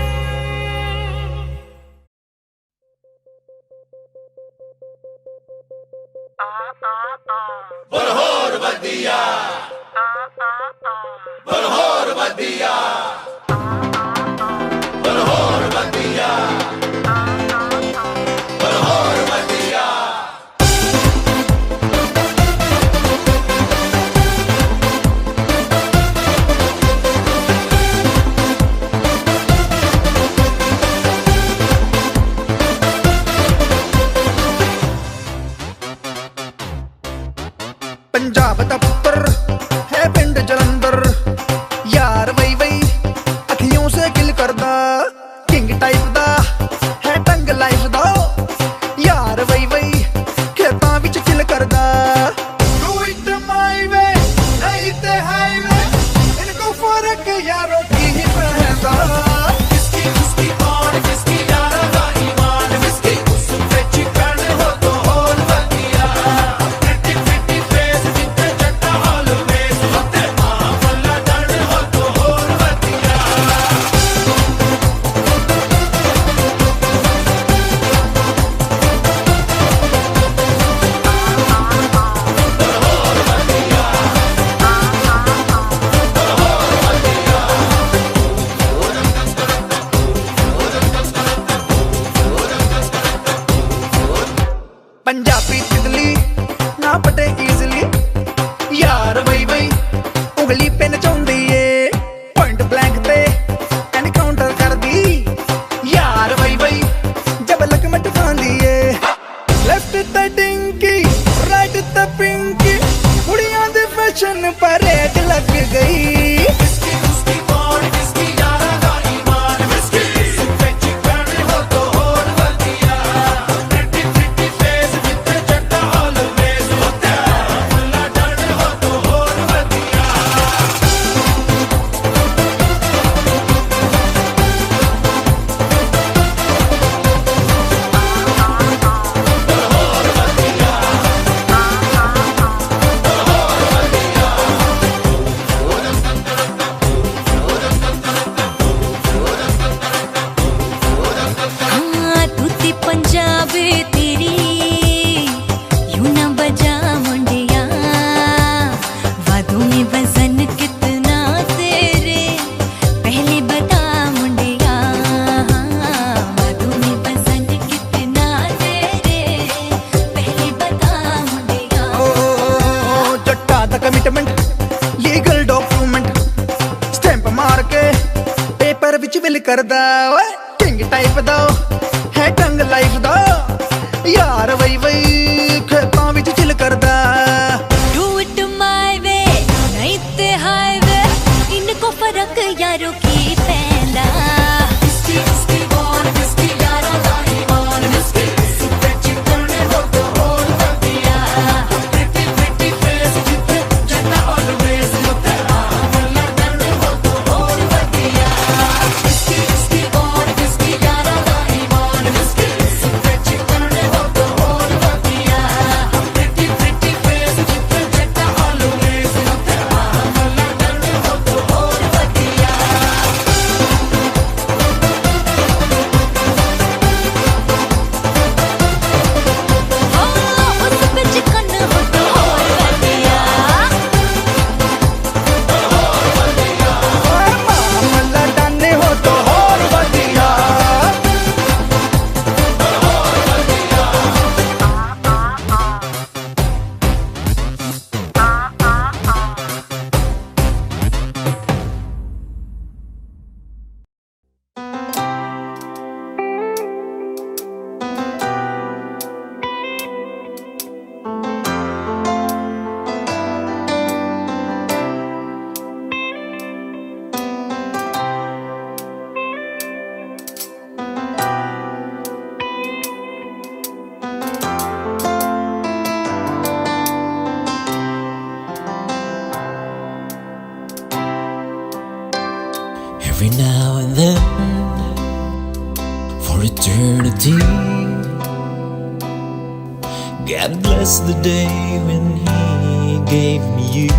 पंजाब दा पुत्तर है पिंड जलंधर, यार वही वही अखियों से किल करदा। किंग टाइप दा है टंग लाइफ दा, यार वही वही खेतां विच चिल करदा। Do it my way, नहीं ते highway, इनको फर्क यारों की ही पहनदा। किसकी उसकी और किसकी यारा दा ईमान, किसकी उस पे चिकन हो तो और वधिया। पंजाबी तितली ना पटे इजली, यार वही वही उंगली पे नचाउंदी ए। पॉइंट ब्लैंक ते एनकाउंटर कर दी, यार वही वही जब लक मट खांदी ए। लेफ्ट ते डिंकी राइट ते पिंकी, कुड़ियां दे फैशन परेड लग गई। किसकी उसकी और किसकी यारा दा ईमान, किसकी उस पे चिकन हो तो और वधिया। pretty face with the jetta always होता है, फुल्ला डन हो तो और वधिया। करदा ओए किंग टाइप दा है टंग लाइफ दा यार वई वई खेतां विच चिल करदा Do it my way, नहीं ते highway, इनको फर्क यारों की पैंदा Whiskey, whiskey, on whiskey, यारा लाही on whiskey Secret you करने हो तो और बढ़िया Pretty, pretty face, जिते जता always होता वल्ला करने हो तो और बढ़िया Whiskey, whiskey, on whiskey, यारा लाही on whiskey Secret you करने हो तो और बढ़िया Pretty, pretty face, जिते जता always होता वल्ला करने हो तो और बढ़िया मामला डाने हो तो और बढ़िया Every now and then, for eternity, God bless the day when He gave me you.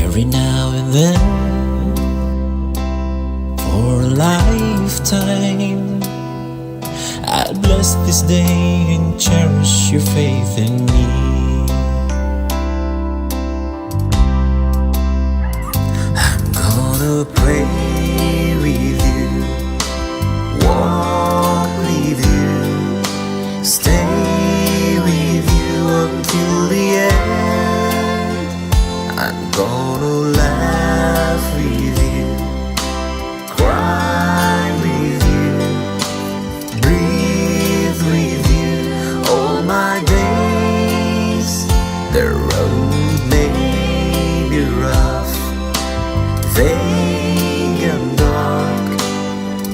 Every now and then, for a lifetime, I bless this day and cherish your faith in me. Gonna pray with you, walk with you, stay with you until the end. I'm gonna laugh with you, cry with you, breathe with you all my days. The road may be rough, vague and dark,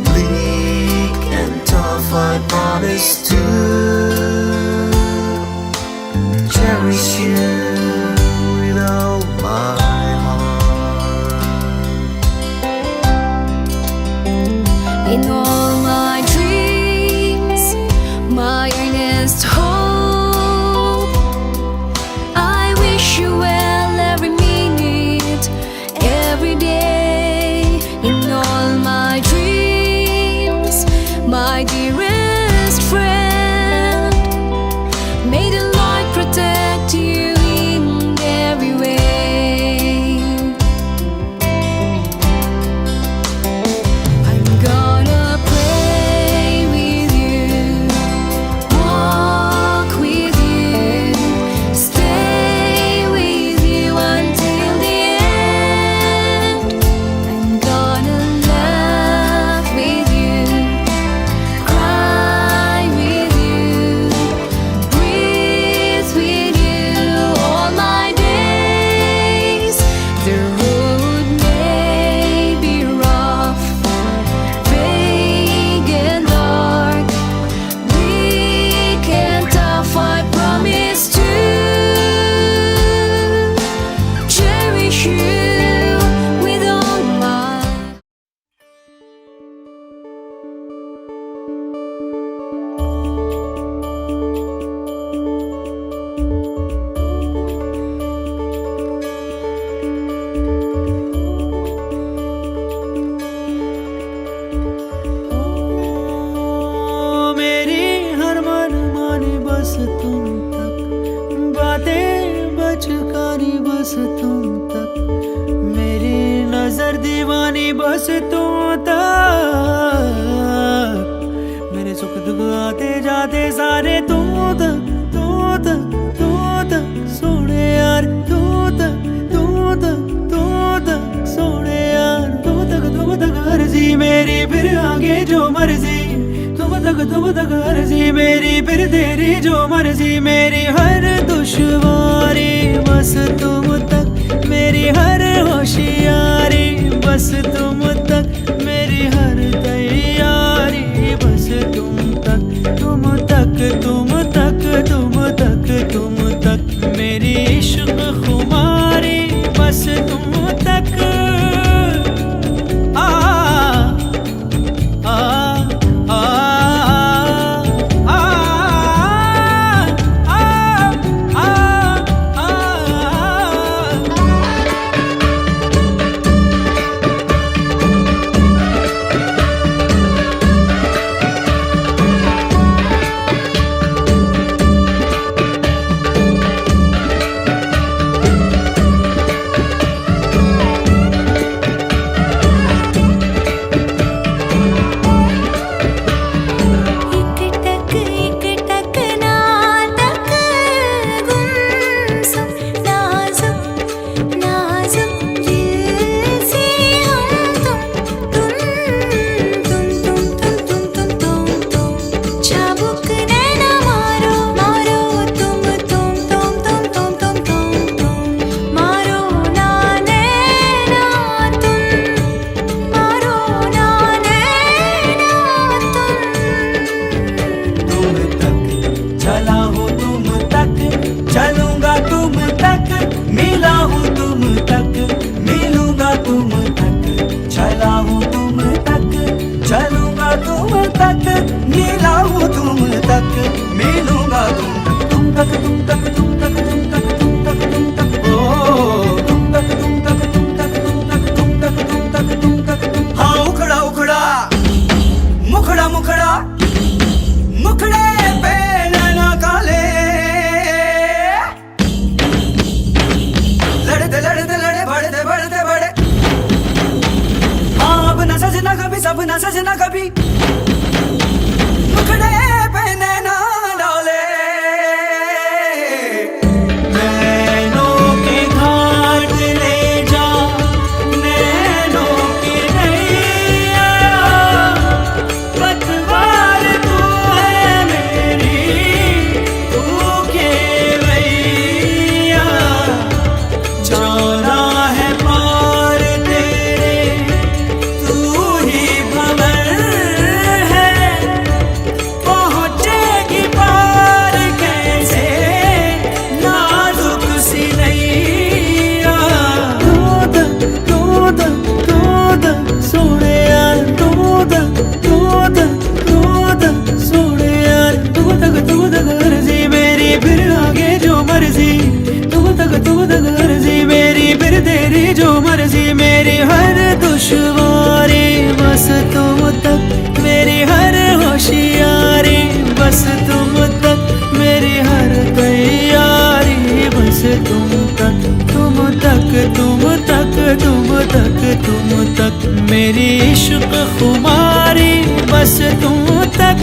bleak and tough, I promise to cherish you with all my heart. In all my dreams, my earnest hope, I wish you well every minute, every day. In all my dreams, my dearest friend, may the light protect you in every way. I'm gonna pray with you, walk with you, stay with you until the end. I'm gonna laugh with you, cry with you, breathe with you all my days. The road may be rough, vague and dark, weak and tough, I promise to cherish you with all my मेरी हर मन मानी बस तुम तक, बातें बचकानी बस तुम तक, मेरी नजर दीवानी बस तुम तक, मेरे सुख दुख आते जाते सारे तुम तक, तुम तक, तुम तक सोने यार, तुम तक, तुम तक, तुम तक सोने यार, तुम तक हर जो मर्जी, तुम तक अर्जी मेरी, फिर तेरी जो मर्जी। मेरी हर दुश्वारी बस तुम तक, मेरी हर होशियारी बस तुम तक, मेरी हर तैयारी बस तुम तक, तुम तक तुम तक तुम तक तुम तक, मेरी इश्क खुमारी बस तुम तक। आ आ आ सपना सजना कभी मुखड़े पे नैना डाले, नैनों के घाट ले जा, नैनों की नैया, पतवार तू है मेरी, तू केवैया, जाना है पार तेरे, तू ही पहुंचेगी पार कैसे, नाजुक सी नैया। सोने यार, सोने यार, तुम तक अर्जी मेरी, फिर आगे जो मर्जी, तुम तक अर्जी मेरी, फिर तेरी जो मर्जी। मेरी हर दुश्वारी बस तुम तक, मेरी हर होशियारी बस तुम तक, मेरी हर तैयारी बस तुम तक, तुम तक तुम तक तुम तक तुम तक, मेरी इश्क खुमारी बस तुम तक।